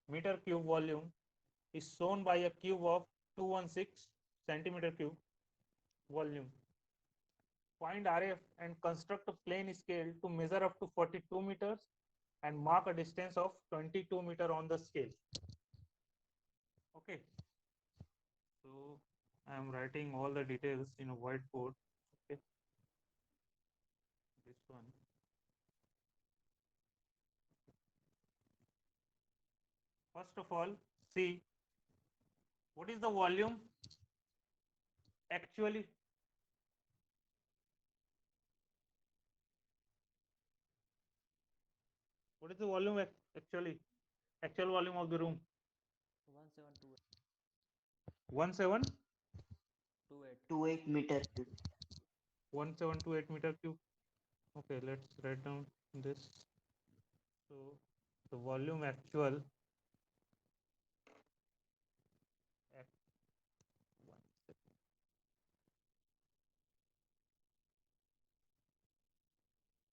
meter cube volume is shown by a cube of 216 centimeter cube volume. Find RF and construct a plane scale to measure up to 42 meters and mark a distance of 22 meter on the scale. Okay. So I am writing all the details in a whiteboard. Okay. This one. First of all, see what is the volume actually. What is the volume actually? Actual volume of the room? 1728. 28 meter cube. 1728 meter cube. Okay, let's write down this. So the volume actual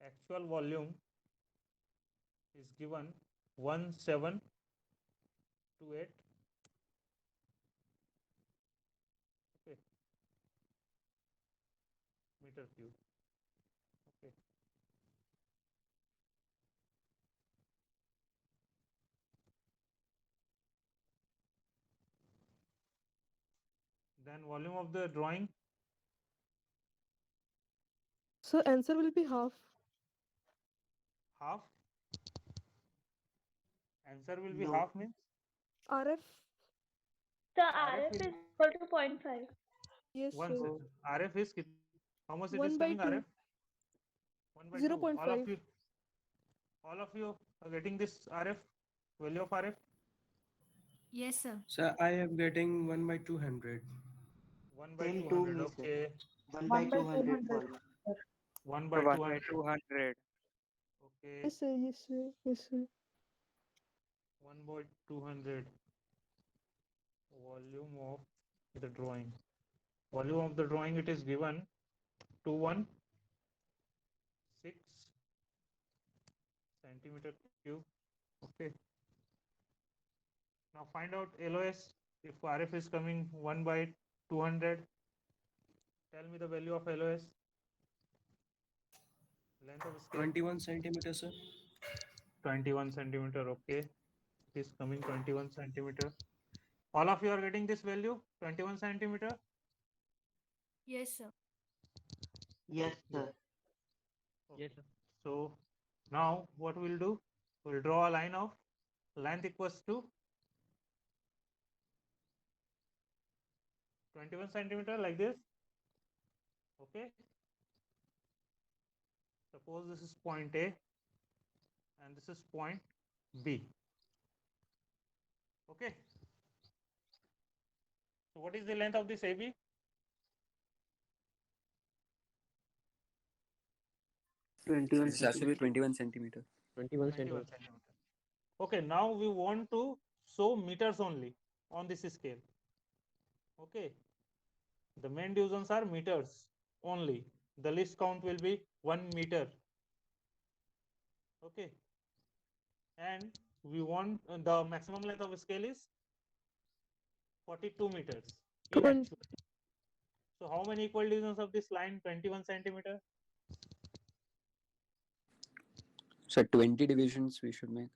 actual volume is given 1728. Okay, meter cube. Okay. Then volume of the drawing. So answer will be half. Half. Answer will be No. half means RF. The RF RF is is equal to 0.5. Yes, one sir. second. RF is how much it 1 is by coming? 2. RF 1 by 2. 0.5. All of you are getting this RF value of RF. Yes, sir. Sir, I am getting 1 by 200. 1 by Same to 200. me, sir. Okay. 1 by 200 200. volume. 1 by 200. Okay. Yes, sir. Yes, sir. Yes, sir. 1 by 200 volume of the drawing. Volume of the drawing, it is given 216 centimeter cube. Okay. Now find out LOS. If RF is coming 1 by 200, tell me the value of LOS. Length of scale. 21 centimeters, sir. 21 centimeter. Okay. It is coming 21 centimeter. All of you are getting this value 21 centimeter. Yes, sir. Yes, sir. Yes, sir. So now what we'll do? We'll draw a line of length equals to 21 centimeter like this. Okay. Suppose this is point A and this is point B. Okay. So what is the length of this AB? This has to be 21 centimeter. 21 21 centimeters. centimeter. Okay, now we want to show meters only on this scale. Okay. The main divisions are meters only. The least count will be 1 meter. Okay. And we want the maximum length of a scale is 42 meters in Twen- actual. So how many equal divisions of this line? 21 centimeter. So 20 divisions we should make.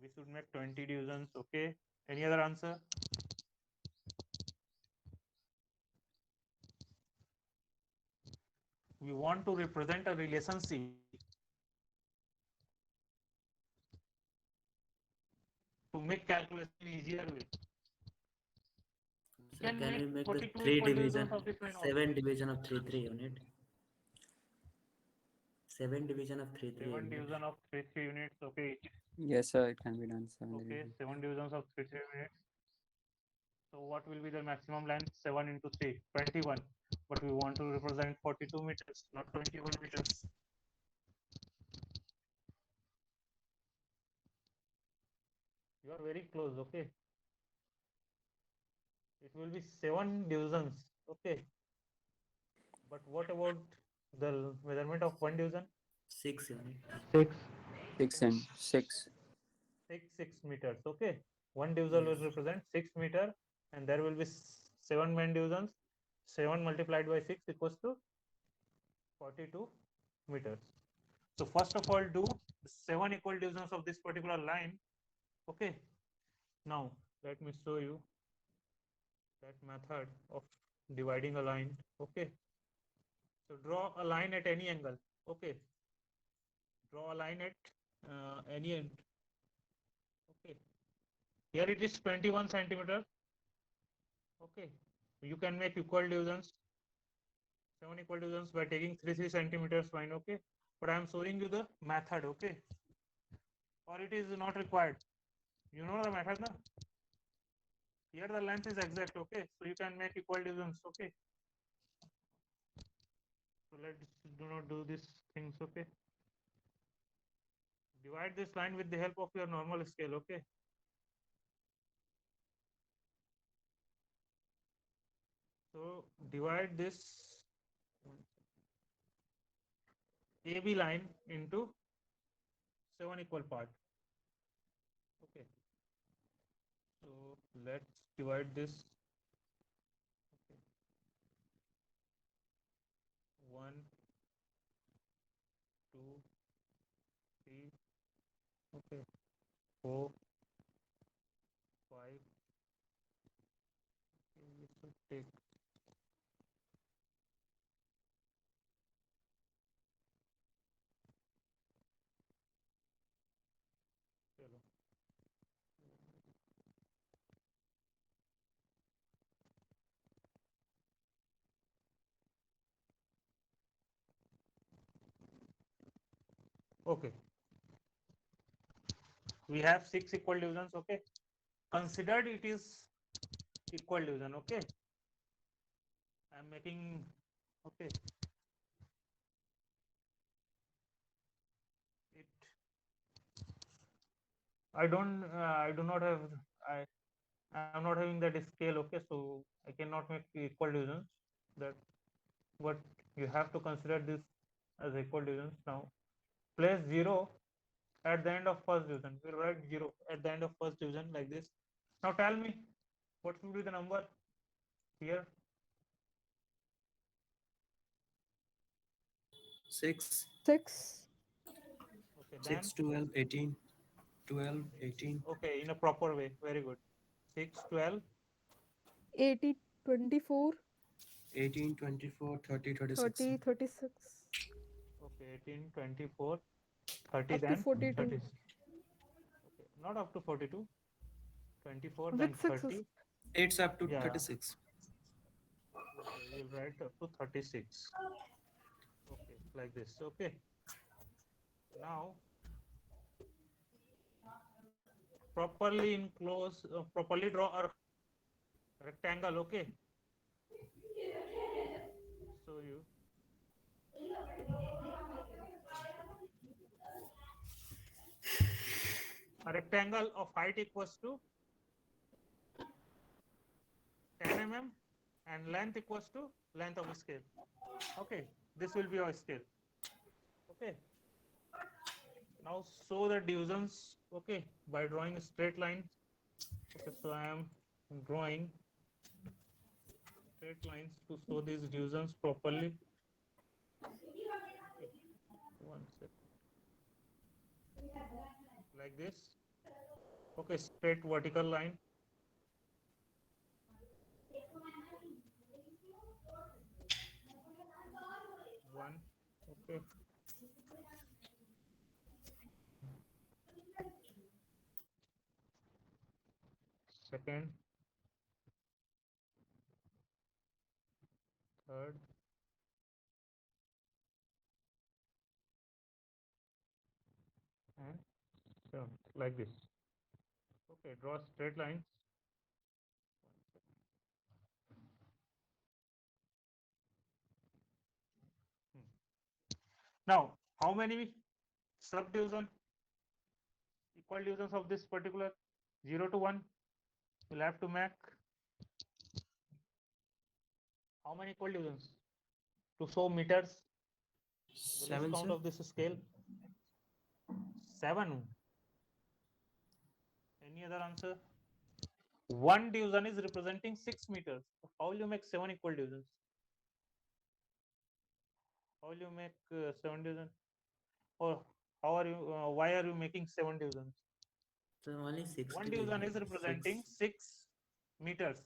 We should make 20 divisions. Okay. Any other answer? We want to represent a relationship to make calculation easier way. Sir, Can can we make make the 42 3 equal division, divisions of this line 7 also. division of 3 unit? 7 division of 3 7 unit. division of 3 units. Okay. Yes, sir, it can be done. 7 Okay. divisions. 7 divisions of 3 units. So what will be the maximum length? 7 into 3, 21. But we want to represent 42 meters, not 21 meters. You are very close. Okay. It will be 7 divisions. Okay. But what about the measurement of 1 division? 6 unit. 6. 6 and 6. 6 meters. Okay, one divisor will represent 6 meter, and there will be 7 main divisions. 7 multiplied by 6 equals to 42 meters. So first of all, do 7 equal divisions of this particular line. Okay, now let me show you that method of dividing a line. Okay, so draw a line at any angle. Okay, draw a line at any end. Okay, here it is 21 centimeter. Okay, you can make equal divisions, 7 equal divisions by taking 3 centimeters line. Okay, but I am showing you the method. Okay, or it is not required. You know the method, na? Here the length is exact. Okay, so you can make equal divisions. Okay, so let's do not do these things. Okay, divide this line with the help of your normal scale. Okay, so divide this AB line into 7 equal parts. Okay, so let's divide this. Okay. 1, 2, 3, okay, 4, 5. Okay, we should take चलो. Okay, we have 6 equal divisions. Okay, considered it is equal division. Okay, I am making. Okay, it I do not have, I am not having that scale. Okay, so I cannot make equal divisions. That, but you have to consider this as equal divisions. Now place 0 at the end of first division. We'll write 0 at the end of first division like this. Now tell me what will be the number here. 6. 6. Okay, then 6, 12, 18. 12, 18. okay, in a proper way. Very good. 6, 12, 80, 24, 18, 24, 30, 36. 30, 36. okay, 18, 24, 30, Up to then 42. 30. Okay, not up to 42. 24, then With 6. 30. It's up to Yeah. 36. Okay, we'll write up to 36. Okay, like this. Okay. Now, properly enclose, properly draw a rectangle. Okay. So you. A rectangle of height equals to 10 mm and length equals to length of a scale. Okay, this will be your scale. Okay, now show the divisions. Okay, by drawing a straight line. Okay, so I am drawing straight lines to show these divisions properly. Okay. 1 second. Like this. Okay, straight vertical line. One. Okay. Second. Third. And seventh. Like this. Okay, draw straight lines. Now, how many subdivision, equal divisions of this particular 0 to 1? We'll have to make how many equal divisions to show meters? The least 7, count sir. of this scale. 7. Any other answer? One division is representing 6 meters. So how will you make 7 equal divisions? How will you make 7 divisions? Or how are you? Why are you making 7 divisions? So only 6 One division is representing 6. 6 meters,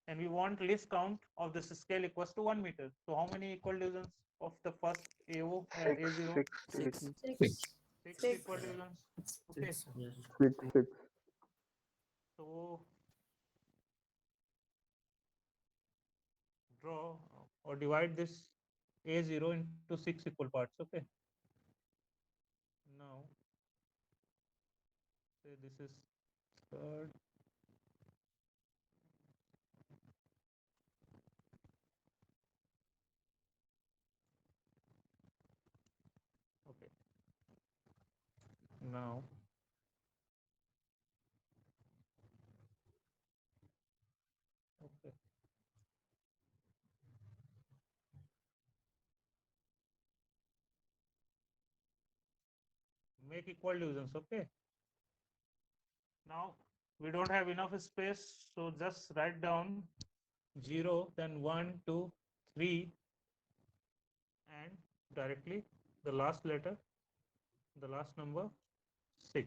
and we want least count of this scale equals to 1 meter. So how many equal divisions of the first A0? 6 6 equal divisions. Okay. Yes. six. So draw or divide this A0 into 6 equal parts. Okay. Now say this is third. Okay. Now okay. Make equal divisions. Okay. Now we don't have enough space, so just write down 0, then 1, 2, 3, and directly the last letter, the last number 6.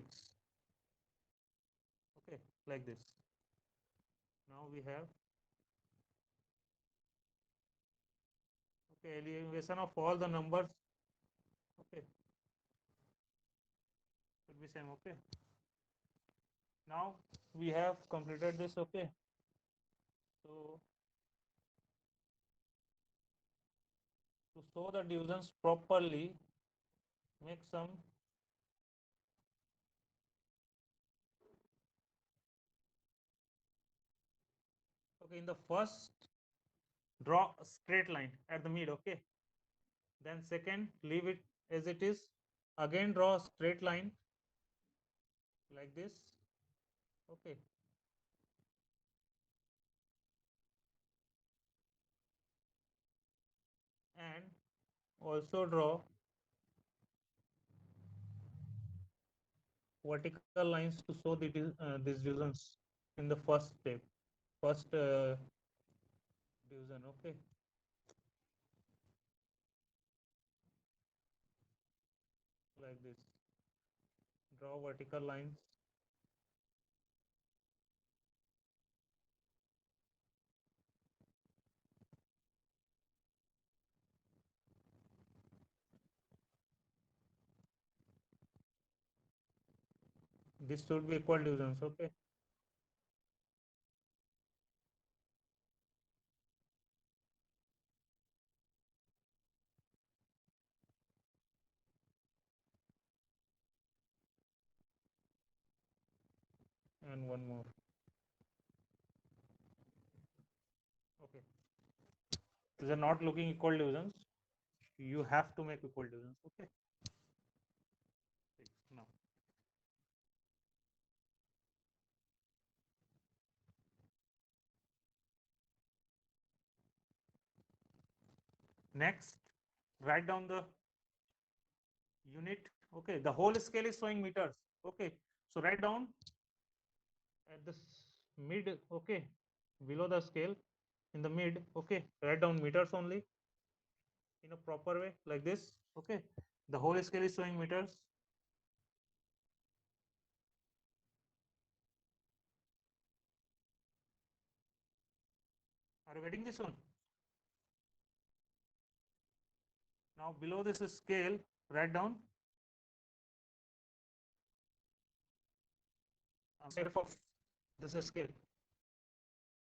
Okay, like this. Now we have okay elevation of all the numbers. Okay, should be same. Okay. Now we have completed this. Okay. So to show the divisions properly, make some okay in the first draw a straight line at the mid. Okay, then second leave it as it is, again draw a straight line like this. Okay, and also draw vertical lines to show these divisions in the first step, first division. Okay, like this, draw vertical lines. This should be equal divisions. Okay, and one more. Okay, these are not looking equal divisions, you have to make equal divisions. Okay, now next write down the unit. Okay, the whole scale is showing meters. Okay, so write down at the mid. Okay, below the scale in the mid. Okay, write down meters only in a proper way like this. Okay, the whole scale is showing meters. Are you getting this one? Now below this scale write down RF of this scale.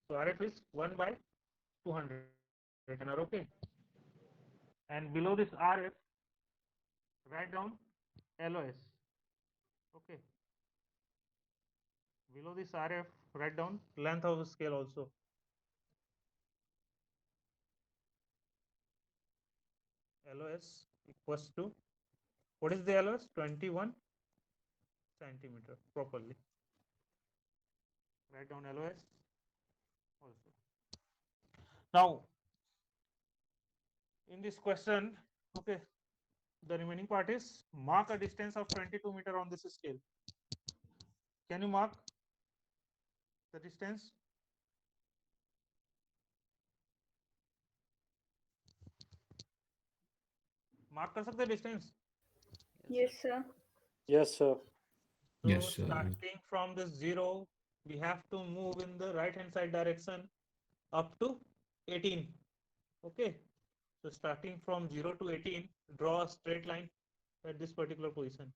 So RF is 1 by 200. Okay, and below this RF write down LOS. Okay, below this RF write down length of the scale also. LOS equals to, what is the LOS? 21 centimeter properly. Write down LOS also. Now in this question, okay, the remaining part is mark a distance of 22 meter on this scale. Can you mark the distance? Mark कर सकते distance? Yes, sir. Yes, sir. So Yes, sir. starting from this 0, we have to move in the right hand side direction up to 18. Okay. So starting from 0 to 18, draw a straight line at this particular position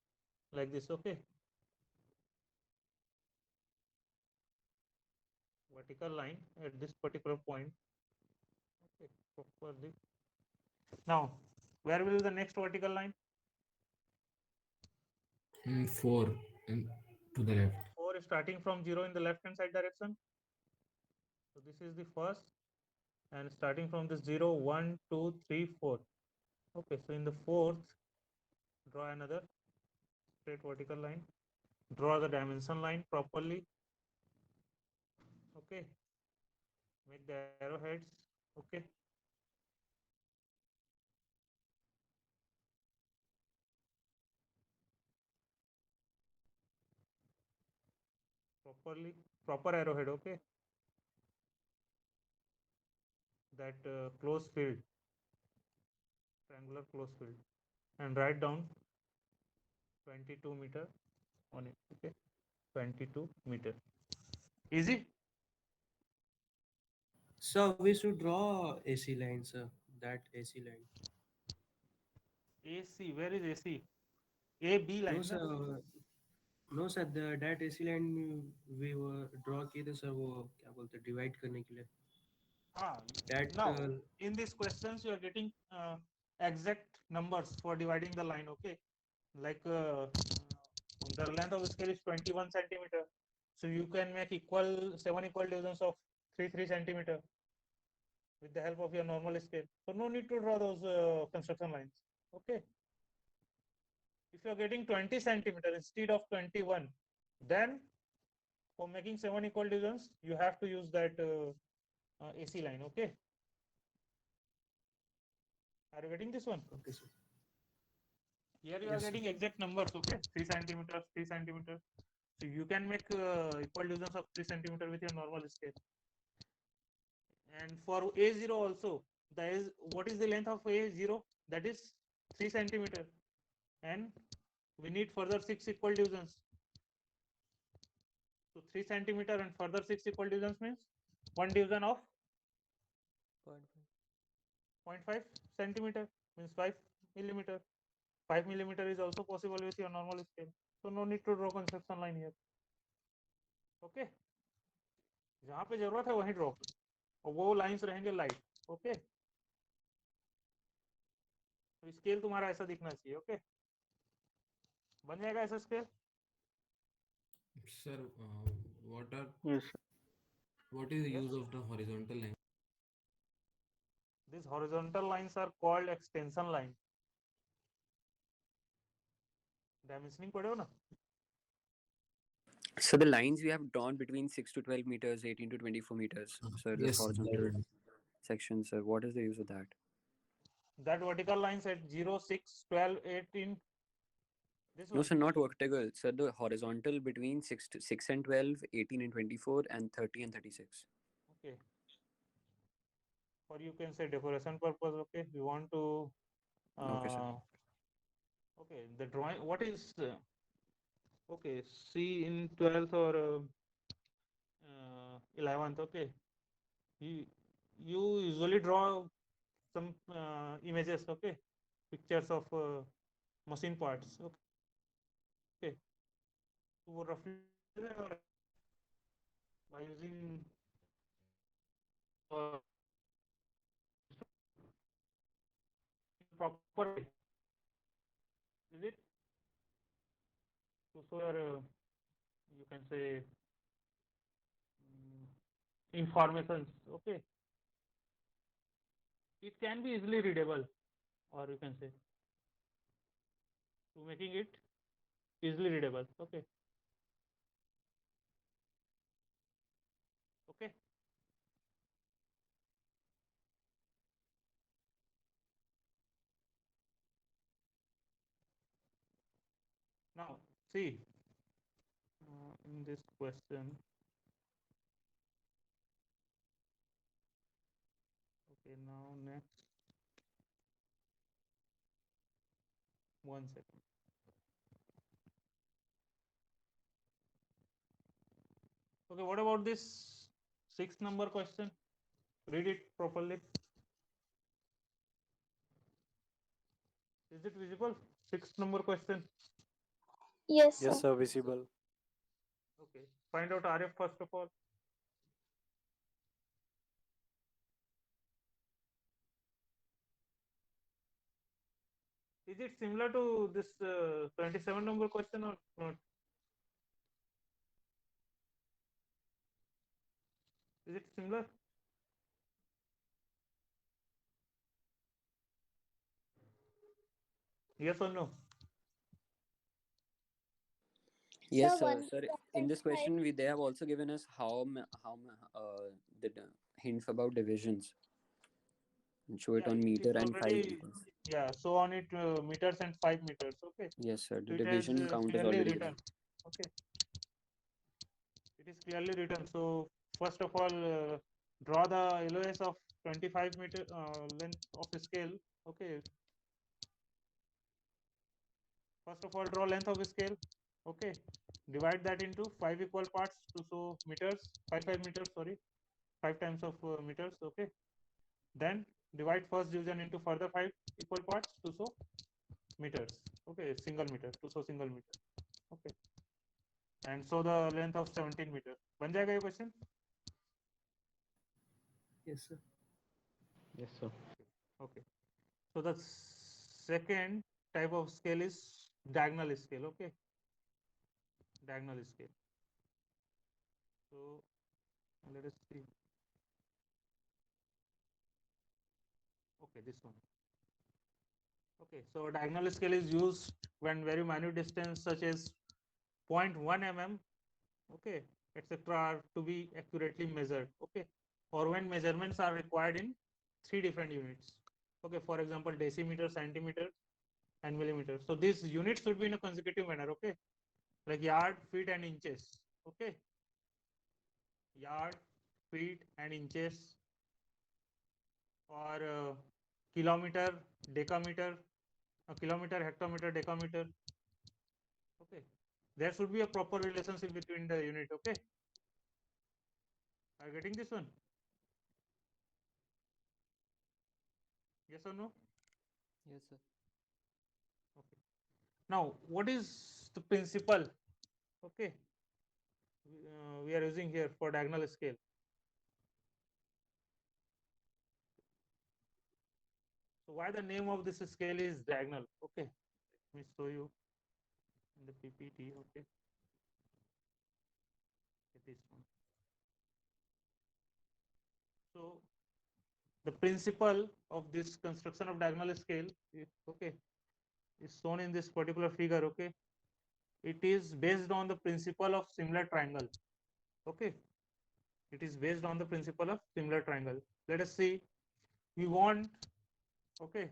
like this. Okay. Vertical line at this particular point. Okay, properly. Now, where will the next vertical line? 4 to the left. 4 is starting from 0 in the left hand side direction. So this is the first, and starting from the 0, 1, 2, 3, 4. Okay, so in the fourth, draw another straight vertical line. Draw the dimension line properly. Okay, make the arrowheads. Okay. Proper arrowhead. Okay. That close field, triangular close field, and write down 22 meter on it. Okay, 22 meter. Easy. So we should draw AC line, sir. That AC line. AC, where is AC? A B No, line. sir. ना? No, sir. That AC line we were draw किए थे, sir. वो क्या बोलते हैं, divide करने के लिए. That Now in these questions you are getting exact numbers for dividing the line. Okay, like the length of the scale is 21 centimeter, so you can make 7 equal divisions of 3 centimeter with the help of your normal scale. So no need to draw those construction lines. Okay, if you are getting 20 centimeter instead of 21, then for making 7 equal divisions you have to use that AC line. Okay, are you getting this one? Okay, sir. Here you are getting exact numbers. Okay, 3 centimeters, 3 centimeters. So you can make equal divisions of 3 centimeter with your normal scale. And for A0 also, that is what is the length of A0? That is 3 centimeter, and we need further 6 equal divisions. So 3 centimeter and further 6 equal divisions means one division of 0.5 centimeter means 5 millimeter. 5 millimeter is also possible with your normal scale. So no need to draw construction line here. Okay, जहाँ पे जरूरत है वहीं draw और वो lines रहेंगे light. Okay, तो scale तुम्हारा ऐसा दिखना चाहिए. ओके, बन जाएगा ऐसा scale. Sir, what are Yes, sir. what is the Yes. use of the horizontal line? These horizontal lines are called extension line. Dimensioning पढ़े हो ना? So the lines we have drawn between 6 to 12 meters, 18 to 24 meters. So this Yes, horizontal sir. section, sir, what is the use of that? That vertical lines at 0, 6, 12, 18. This No, one. sir, not vertical. Sir, the horizontal between 6 and 12, 18 and 24, and 30 and 36. Okay. Or you can say decoration purpose. Okay, we want to. Okay, sir. Okay, the drawing. What is? Okay, see in 12th or 11th. Okay, you usually draw some images. Okay, pictures of machine parts. Okay, so roughly by using proper way. Is it? So your you can say informations. Okay, it can be easily readable, or you can say to making it easily readable. Okay. Okay. Now see, in this question, okay, now next, 1 second. Okay, what about this 6 number question? Read it properly. Is it visible? 6 number question. Yes, Yes, sir. sir, visible. Okay, find out RF first of all. Is it similar to this 27 number question or not? Is it similar? Yes or no? Yes, Sir, sir. Sir, in this question, they have also given us the hints about divisions and show it Yeah, on it meter is and 5 already, meters. yeah, so on it meters and 5 meters. Okay, Yes, sir. The so it has division count is clearly already written. given. Okay, it is clearly written. So first of all, draw the LOS of 25 meter length of a scale. Okay, first of all, draw length of a scale. Okay, divide that into 5 equal parts to show meters. 5 meters, sorry, 5 times of meters. Okay, then divide first division into further 5 equal parts to show meters. Okay, single meter to show single meter. Okay, and so the length of 17 meters. बन जाएगा ये question? Yes, sir. Yes, sir. Okay, so the second type of scale is diagonal scale. Okay, diagonal scale. So let us see. Okay, this one. Okay, so diagonal scale is used when very minute distance such as 0.1 mm, okay, etc. are to be accurately measured. Okay, or when measurements are required in 3 different units. Okay, for example, decimeter, centimeter, and millimeter. So these units should be in a consecutive manner. Okay, like yard, feet, and inches. Okay, yard, feet, and inches, or kilometer, decameter, kilometer, hectometer, decameter. Okay, there should be a proper relationship between the unit. Okay, are you getting this one? Yes or no? Yes, sir. Okay, now what is the principle? Okay, we are using here for diagonal scale. So why the name of this scale is diagonal? Okay, let me show you in the PPT. Okay, this one. So the principle of this construction of diagonal scale is, okay, is shown in this particular figure. Okay, it is based on the principle of similar triangle. Okay, it is based on the principle of similar triangle. Let us see. We want, okay,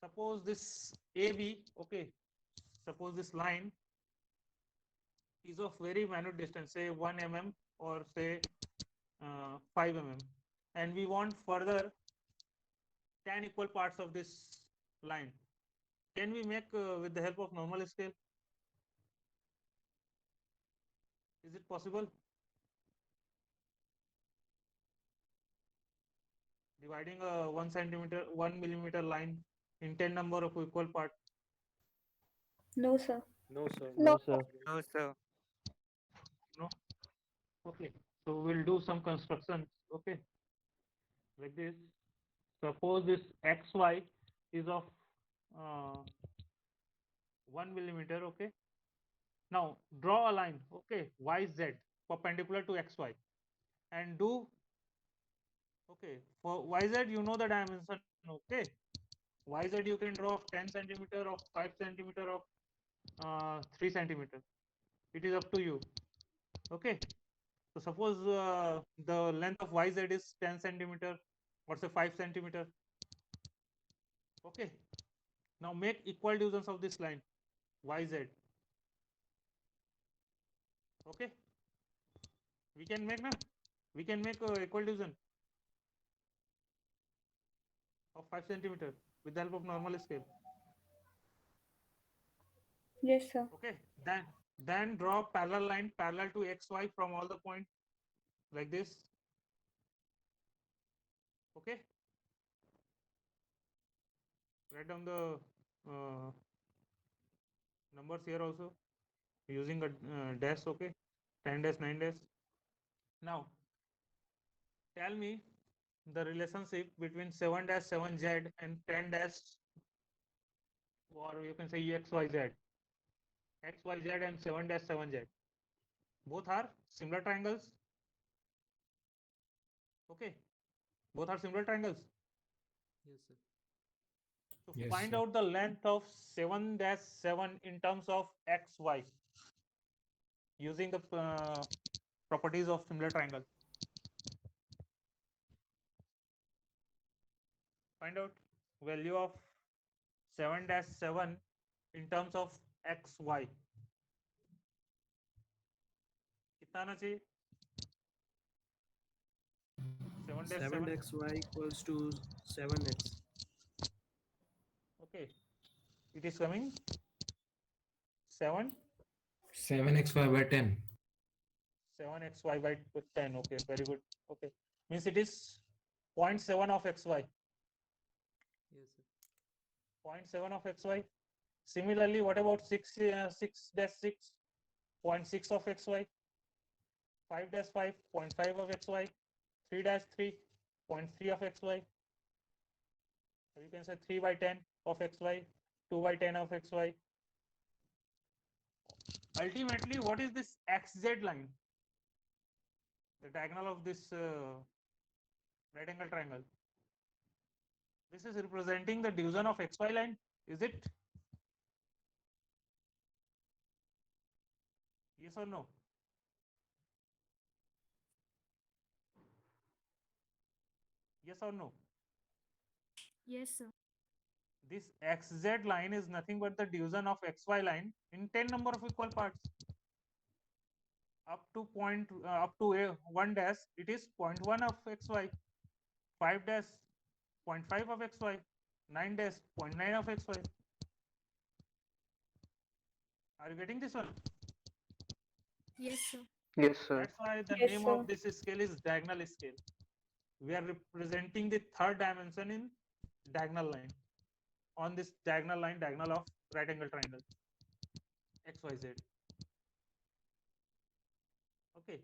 suppose this AB, okay, suppose this line is of very minute distance, say 1 mm or say 5 mm, and we want further 10 equal parts of this line. Can we make with the help of normal scale? Is it possible? Dividing a 1 centimeter, 1 millimeter line in 10 number of equal parts. No, sir. No, sir. No, sir. No, sir. No. Okay, so we'll do some construction. Okay, like this. Suppose this xy is of 1 millimeter. Okay, now draw a line. Okay, yz perpendicular to xy, and do, okay, for yz you know the dimension. Okay, yz you can draw of 10 centimeter, of 5 centimeter, of 3 centimeter. It is up to you. Okay, so suppose the length of yz is 10 centimeter or say 5 centimeter. Okay, now make equal divisions of this line. YZ. Okay, we can make equal division of 5 centimeter with the help of normal scale. Yes, sir. Okay, then draw parallel line parallel to XY from all the points like this. Okay, write down the numbers here also using a dash. Okay, 10 dash, 9 dash. Now tell me the relationship between 7 dash 7Z and 10 dash, or you can say XYZ and 7 dash 7Z. Both are similar triangles. Okay, both are similar triangles. Yes, sir. So Yes, find sir. out the length of 7 dash 7 in terms of XY using the properties of similar triangle. Find out value of 7 dash 7 in terms of XY. कितना आना चाहिए? 7 dash 7. 7xy equals to 7x. Okay, it is coming 7 7xy by 10. 7xy by 10. Okay, very good. Okay, means it is 0.7 of xy. Yes, sir. 0.7 of xy. Similarly, what about 6 dash 6? 0.6 of xy. 5 dash 5, 0.5 of xy. 3 dash 3, 0.3 of xy. So you can say 3 by 10 of xy, 2 by 10 of xy. Ultimately, what is this xz line? The diagonal of this right angle triangle. This is representing the division of xy line, is it? Yes or no? Yes or no? Yes, sir. This xz line is nothing but the division of xy line in 10 number of equal parts. Up to 1 dash, it is 0.1 of xy. 5 dash, 0.5 of xy. 9 dash, 0.9 of xy. Are you getting this one? Yes, sir. Yes, sir. That's why the Yes, name sir. of this scale is diagonal scale. We are representing the third dimension in diagonal line. On this diagonal line, diagonal of right angle triangle, XYZ. Okay.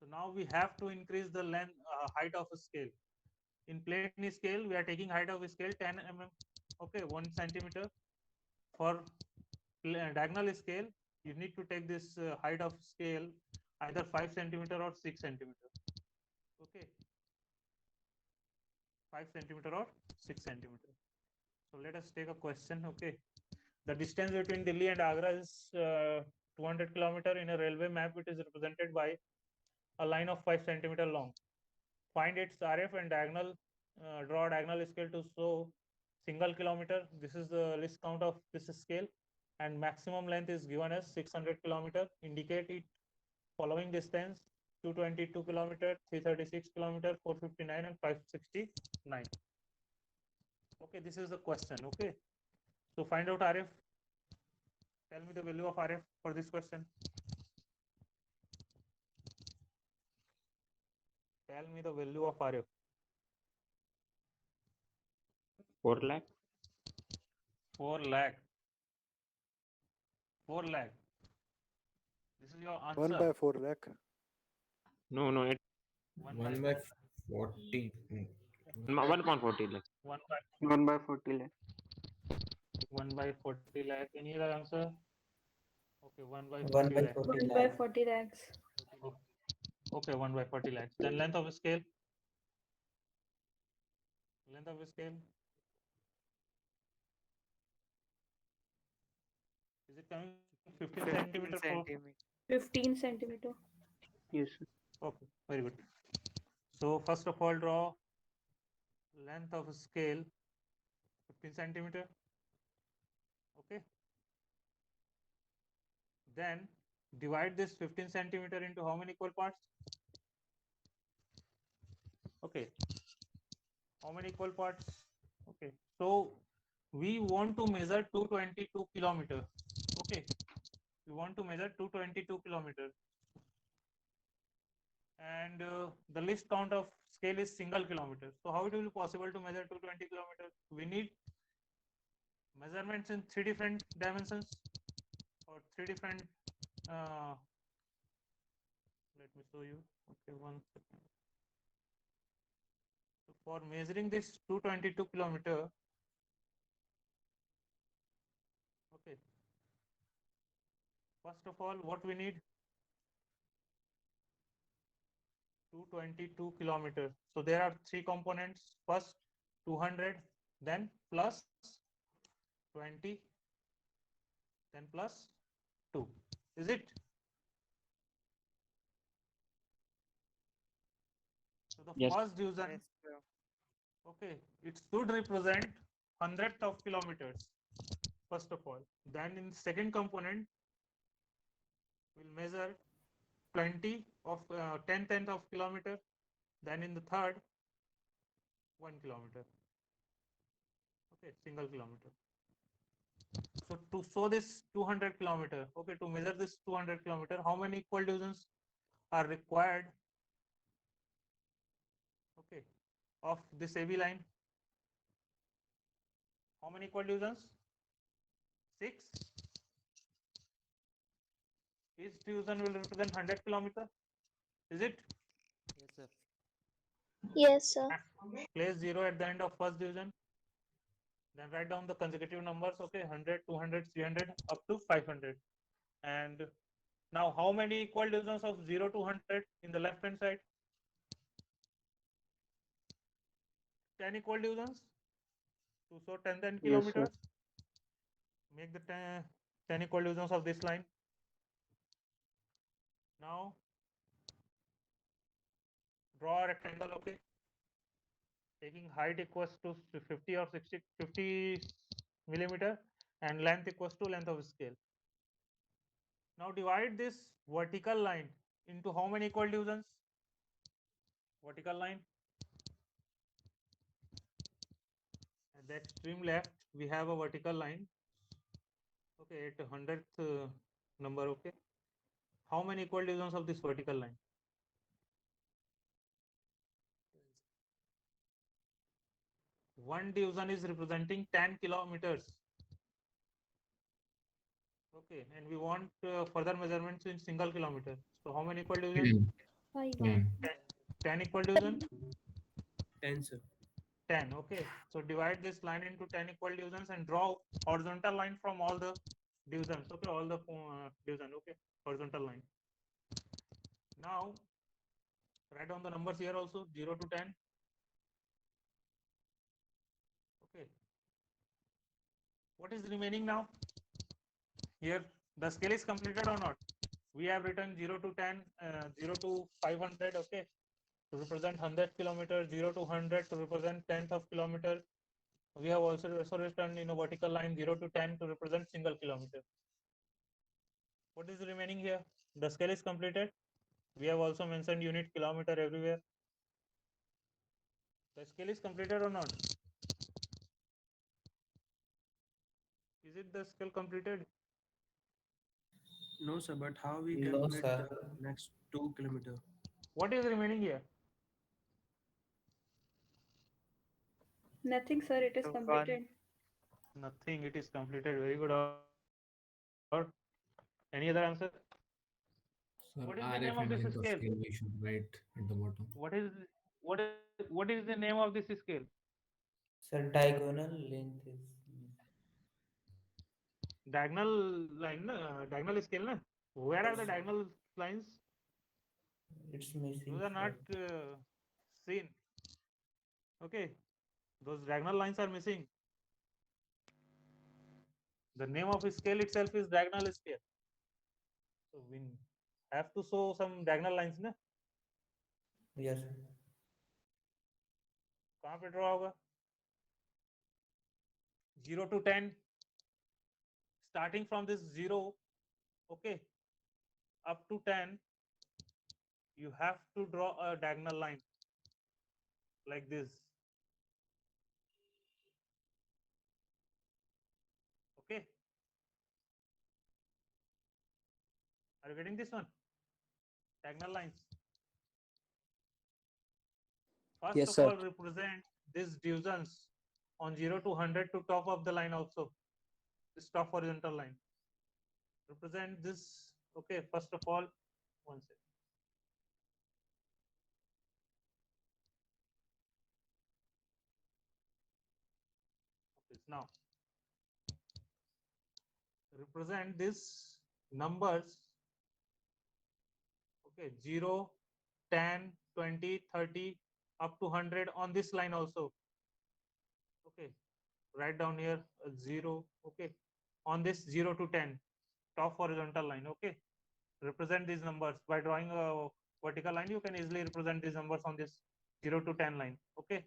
So now we have to increase the length, height of a scale. In plane scale, we are taking height of a scale 10 mm. Okay, 1 centimeter. For diagonal scale, you need to take this height of scale either 5 centimeter or 6 centimeter. Okay, 5 centimeter or 6 centimeter. So let us take a question. Okay, the distance between Delhi and Agra is 200 kilometer. In a railway map, it is represented by a line of 5 centimeter long. Find its RF and diagonal. Draw a diagonal scale to show single kilometer. This is the list count of this scale, and maximum length is given as 600 kilometer. Indicate it following distance: 222 kilometer, 336 kilometer, 459 and 569. Okay, this is the question. Okay, so find out RF. Tell me the value of RF for this question. Tell me the value of RF. 4 lakh. 4 lakh. 4 lakh. This is your 1 answer. by 4 lakh. No, no, it 1 by 40. 1.40 lakh. 1 by 1 by 40 lakh. 1 by 40 lakh. Any other answer? Okay, 1 by 1 40 by lakh. 40 1 by lakh. 40 lakhs. Okay, 1 by 40 lakhs. Then length of a scale. Length of a scale. Is it coming 15 centimeter? 15 centimeter. Yes, sir. Okay, very good. So first of all, draw length of a scale 15 centimeter. Okay. Then divide this 15 centimeter into how many equal parts? Okay. How many equal parts? Okay. So we want to measure 222 kilometer. Okay. We want to measure 222 kilometer. And the least count of scale is single kilometer. So how it will be possible to measure 220 kilometers? We need measurements in 3 different dimensions or 3 different let me show you. Okay, 1 second. So for measuring this 222 kilometer, okay, first of all, what we need? 222 kilometers. So there are 3 components. First 200, then plus 20, then plus 2. Is it? So the Yes. first division, okay, it should represent hundredth of kilometers. First of all, then in second component, we'll measure 20 of 10th of kilometer. Then in the third, 1 kilometer. Okay, single kilometer. So to show this 200 kilometer, okay, to measure this 200 kilometer, how many equal divisions are required? Okay, of this AB line. How many equal divisions? 6. Each division will represent 100 kilometer. Is it? Yes, sir. Yes, sir. Place 0 at the end of first division. Then write down the consecutive numbers. Okay, 100, 200, 300 up to 500. And now how many equal divisions of 0 to 100 in the left hand side? 10 equal divisions. To show 10 Yes, sir. kilometers. Make the 10 equal divisions of this line. Now draw a rectangle. Okay, taking height equals to 50 or 60, 50 millimeter, and length equals to length of scale. Now divide this vertical line into how many equal divisions? Vertical line. At the extreme left, we have a vertical line. Okay, at 100th number. Okay, how many equal divisions of this vertical line? One division is representing 10 kilometers. Okay, and we want further measurements in single kilometer. So how many equal divisions? 5. 10 equal division? 10, sir. 10. Okay, so divide this line into 10 equal divisions and draw horizontal line from all the divisions. Okay, all the division. Okay, horizontal line. Now write down the numbers here also, 0 to 10. Okay, what is remaining now? Here the scale is completed or not? We have written 0 to 10, 0 to 500. Okay, to represent 100 kilometer, 0 to 100 to represent 10th of kilometer. We have also written in a vertical line 0 to 10 to represent single kilometer. What is remaining here? The scale is completed. We have also mentioned unit kilometer everywhere. The scale is completed or not? Is it the scale completed? No, sir, but how we No, calculate sir. the next 2 kilometer? What is remaining here? Nothing, sir. It is So completed. Nothing. It is completed. Very good. Or any other answer? Sir, What is the RF name of and this length of scale? scale we should write at the bottom. What is the name of this scale? Sir, diagonal length is Diagonal line, diagonal scale, na? Where are the diagonal lines? it's missing. Those are not seen. Okay, those diagonal lines are missing. The name of scale itself is diagonal scale. So we have to show some diagonal lines, na? Yes. कहाँ पे draw होगा? 0 to 10 starting from this 0, okay, up to 10, you have to draw a diagonal line like this. Okay, are you getting this one? Diagonal lines. First Yes, of sir. all, represent these divisions on 0 to 100 to top of the line also. This top horizontal line. Represent this. Okay, first of all, one second. Okay, now represent these numbers. Okay, 0, 10, 20, 30, up to 100 on this line also. Okay, write down here 0. Okay, on this 0 to 10, top horizontal line. Okay, represent these numbers by drawing a vertical line. You can easily represent these numbers on this 0 to 10 line. Okay,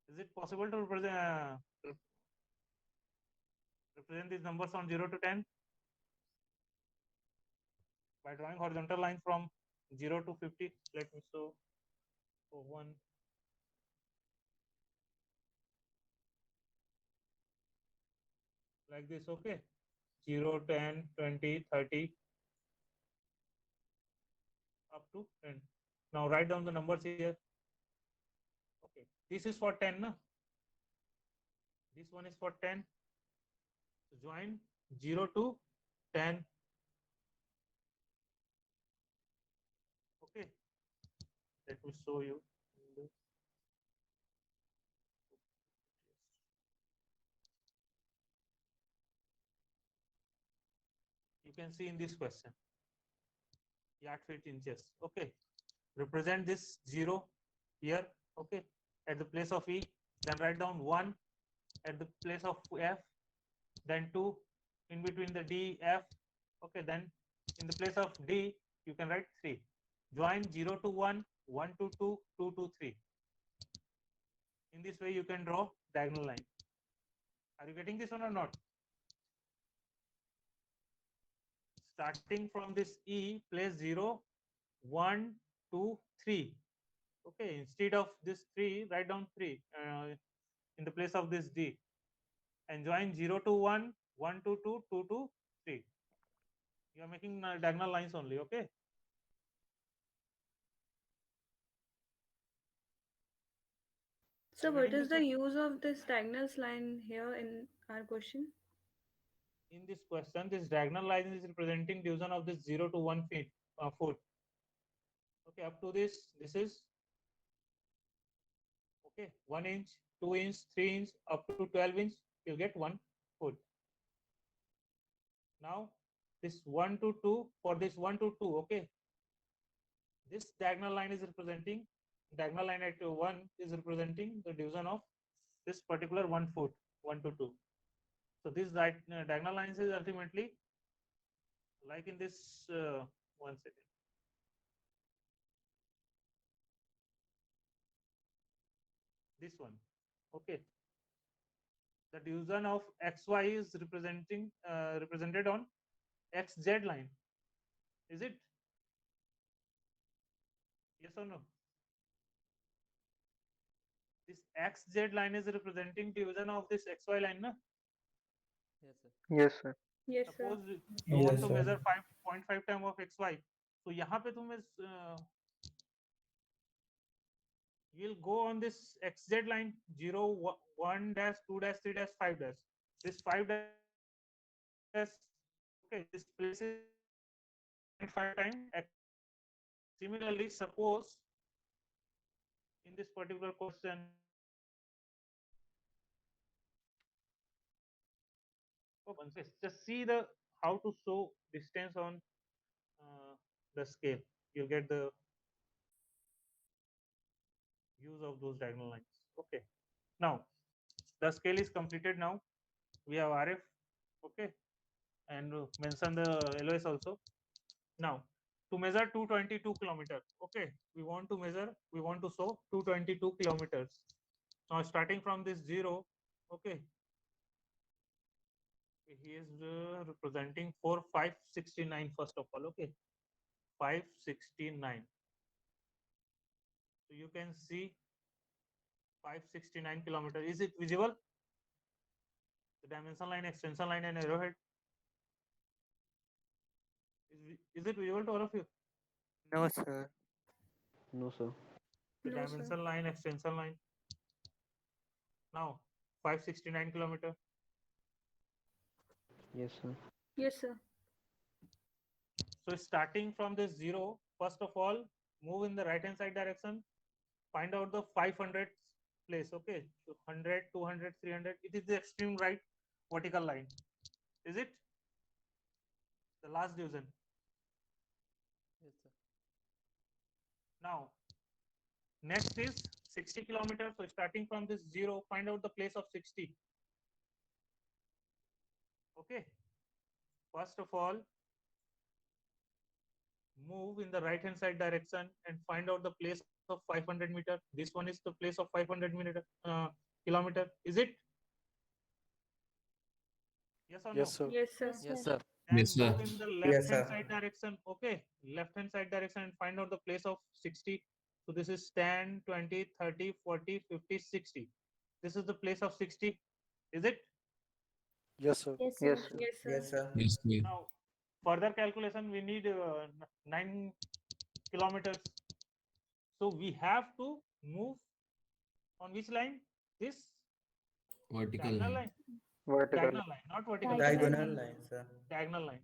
is it possible to represent these numbers on 0 to 10 by drawing horizontal line from 0 to 50? Let me show. So 1, like this. Okay, 0, 10, 20, 30, up to 10. Now write down the numbers here. Okay, this is for 10, no? This one is for 10. So join 0 to 10. Okay, let me show you. You can see in this question, yard feet inches. Okay, represent this 0 here. Okay, at the place of E, then write down 1 at the place of F, then 2 in between the D, F. Okay, then in the place of D, you can write 3. Join 0 to 1, 1 to 2, 2 to 3. In this way, you can draw diagonal line. Are you getting this one or not? Starting from this E, place 0, 1, 2, 3. Okay, instead of this 3, write down 3 in the place of this D. And join 0 to 1, 1 to 2, 2 to 3. You are making diagonal lines only. Okay. So what is the use of this diagonal line here in our question? In this question, this diagonal line is representing division of this 0 to 1 foot. Okay, up to this is okay, 1 inch, 2 inch, 3 inch, up to 12 inch, you'll get 1 foot. Now this 1 to 2, for this 1 to 2, okay, this diagonal line is representing, diagonal line at 1 is representing the division of this particular 1 foot, 1 to 2. So this diagonal lines is ultimately like in this, one second. This one, okay. The division of XY is represented on XZ line. Is it? Yes or no? This XZ line is representing division of this XY line, na? Yes, sir. Yes, sir. Yes, sir. Suppose you want to measure 5.5 time of XY. So यहाँ पे तुम्हें you'll go on this XZ line 0, 1 dash, 2 dash, 3 dash, 5 dash. This 5 dash, okay, this place is 5 time. Similarly, suppose in this particular question, just see the how to show distance on the scale. You'll get the use of those diagonal lines. Okay. Now the scale is completed. Now we have RF. Okay, and mention the LOS also. Now to measure 222 kilometers. Okay, we want to show 222 kilometers. Now starting from this 0. Okay, he is representing 569 first of all. Okay, 569. So you can see 569 kilometer. Is it visible? The dimension line, extension line, and arrowhead. Is it visible to all of you? No, sir. No, sir. The No, sir. dimension line, extension line. Now 569 kilometer. Yes, sir. Yes, sir. So starting from this 0, first of all, move in the right hand side direction. Find out the 500 place. Okay, so 100, 200, 300. It is the extreme right vertical line. Is it the last division? Yes, sir. Now next is 60 kilometers. So starting from this 0, find out the place of 60. Okay, first of all, move in the right hand side direction and find out the place of 500 meter. This one is the place of 500 meter, kilometer. Is it? Yes or Yes, no? sir. Yes, sir. Yes, sir. And Yes, sir. move in the Yes, left hand sir. side direction. Okay, left hand side direction and find out the place of 60. So this is 10, 20, 30, 40, 50, 60. This is the place of 60. Is it? Yes, sir. Yes, Yes, sir. Yes, sir. Yes, sir. Now further calculation, we need 9 kilometers. So we have to move on which line? This Vertical diagonal line. line. Vertical. Diagonal line, not vertical. Diagonal line, sir. Diagonal line.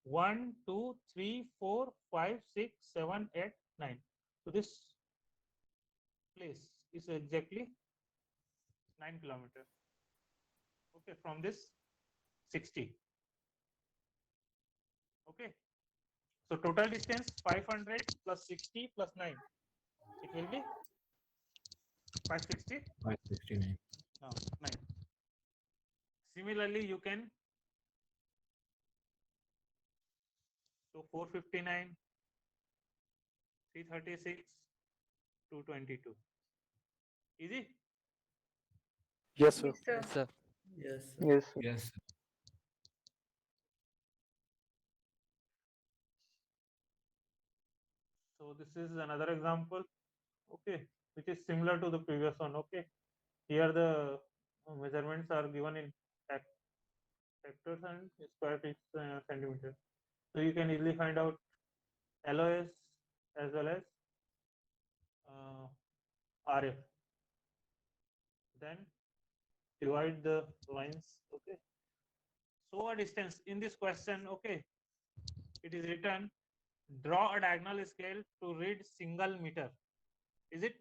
1, 2, 3, 4, 5, 6, 7, 8, 9. So this place is exactly 9 kilometers. Okay, from this 60. Okay. So total distance 500 plus 60 plus 9. It will be 560. 569. No, 9. Similarly, you can, so 459, 336, 222. Easy? Yes, sir. Yes, sir. Yes, sir. Yes, sir. Yes, sir. Yes, sir. So this is another example, okay, which is similar to the previous one. Okay, here the measurements are given in hectares and square feet centimeters. So you can easily find out LOS as well as RF. Then divide the lines. Okay. So a distance in this question. Okay, it is written, draw a diagonal scale to read single meter. Is it?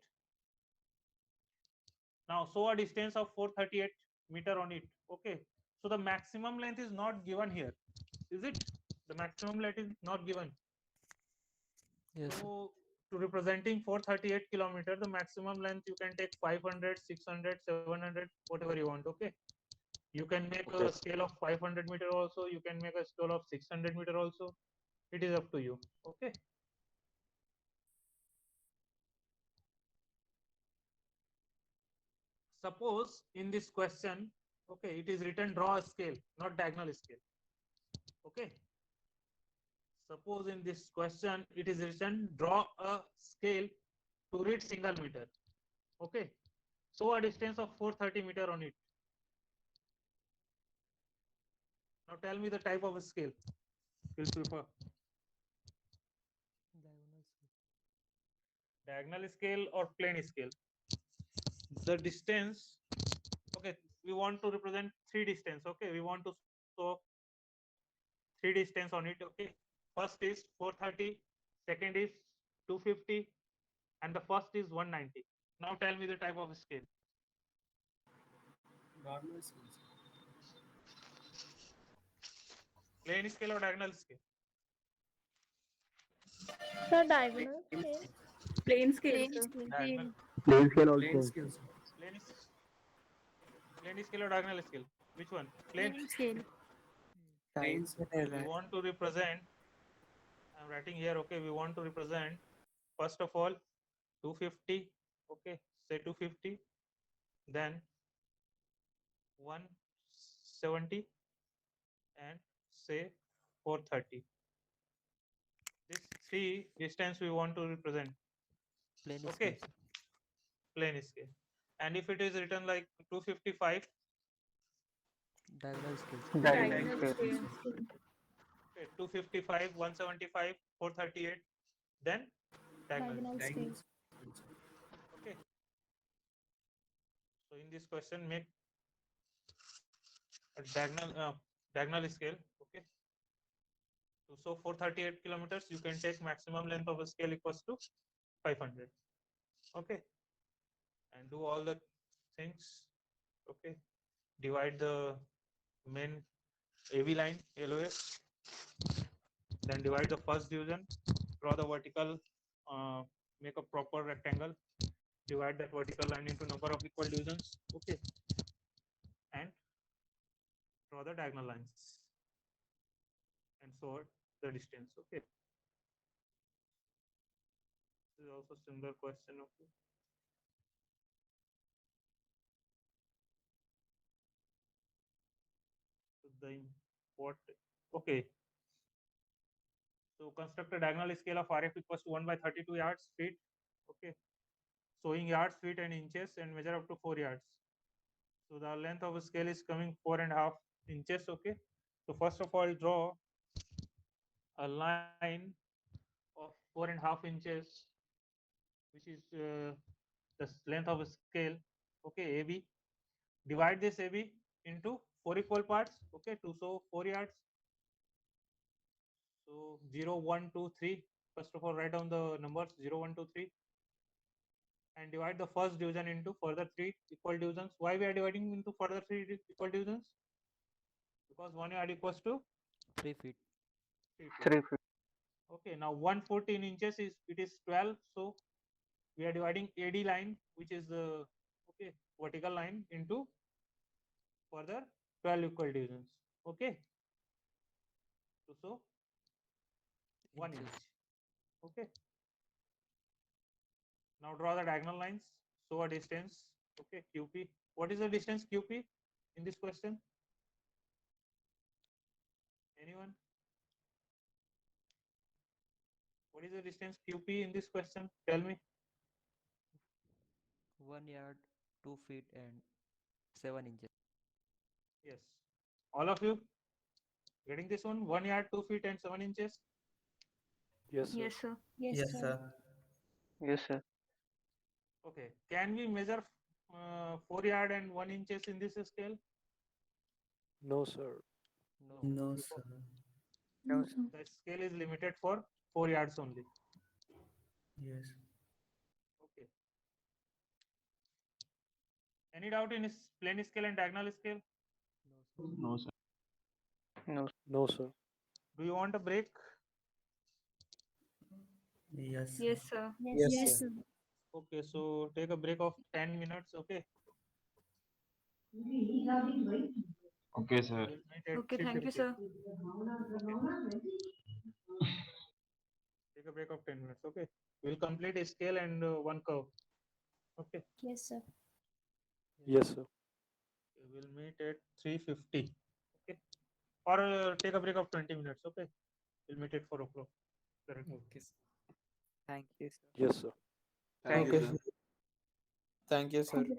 Now show a distance of 438 meter on it. Okay, so the maximum length is not given here. Is it? The maximum length is not given. Yes, sir. So to representing 438 kilometer, the maximum length you can take 500, 600, 700, whatever you want. Okay, you can make a scale of 500 meter also, you can make a scale of 600 meter also. It is up to you. Okay. Suppose in this question, okay, it is written draw a scale, not diagonal scale. Okay. Suppose in this question it is written draw a scale to read single meter. Okay. So a distance of 430 meter on it. Now tell me the type of a scale you'll prefer. Diagonal scale or plane scale. The distance, okay, we want to represent 3 distance. Okay, we want to show 3 distance on it. Okay, first is 430, second is 250, and the first is 190. Now tell me the type of scale. Normal scale. Plane scale or diagonal scale? Sir, diagonal scale. Plain scale, sir. Diagonal. Plane scale Plain also. scale, sir. Plane scale or diagonal scale? Which one? Plane. Plain scale. We want to represent, I'm writing here, okay, we want to represent first of all 250, okay, say 250, then 170, and say 430. This three distance we want to represent. Plane Okay, scale. plane scale. And if it is written like 255, Diagonal scale. Diagonal scale. okay, 255, 175, 438, then diagonal scale. Okay. So in this question, make a diagonal scale. Okay. So 438 kilometers, you can take maximum length of a scale equals to 500. Okay. And do all the things. Okay. Divide the main AV line, LOS. Then divide the first division. Draw the vertical. Make a proper rectangle. Divide that vertical line into number of equal divisions. Okay. And draw the diagonal lines and sort the distance. Okay. This is also similar question. Okay. So the what? Okay. So construct a diagonal scale of RF equals to 1 by 32 yards feet. Okay. Showing yards, feet, and inches, and measure up to 4 yards. So the length of a scale is coming 4.5 inches. Okay. So first of all, draw a line of 4.5 inches, which is the length of a scale. Okay, AB. Divide this AB into 4 equal parts. Okay, to show 4 yards. So 0, 1, 2, 3. First of all, write down the numbers 0, 1, 2, 3. And divide the first division into further 3 equal divisions. Why we are dividing into further 3 equal divisions? Because 1 yard equals to 3 feet. 3 feet. Okay, now 1 foot in inches is 12. So we are dividing AD line, which is the vertical line, into further 12 equal divisions. Okay. So 1 inch. Okay. Now draw the diagonal lines. So a distance. Okay, QP. What is the distance QP in this question? Anyone? What is the distance QP in this question? Tell me. 1 yard, 2 feet, and 7 inches. Yes. All of you getting this one? 1 yard, 2 feet, and 7 inches. Yes, sir. Yes, sir. Yes, sir. Yes, sir. Okay. Can we measure 4 yard and 1 inches in this scale? No, sir. No. No, sir. The scale is limited for 4 yards only. Yes. Okay. Any doubt in plane scale and diagonal scale? No, sir. No. No, sir. Do you want a break? Yes. Yes, sir. Yes, sir. Okay, so take a break of 10 minutes. Okay. Okay, sir. We'll meet at Okay, thank you, 3:50. sir. Take a break of 10 minutes. Okay. We'll complete a scale and one curve. Okay. Yes, sir. Yes, sir. We'll meet at 3:50. Okay. Or take a break of 20 minutes. Okay. We'll meet at 4 o'clock. Correct. Okay, sir. Thank you, sir. Yes, sir. Thank you, Thank you, sir. Thank you.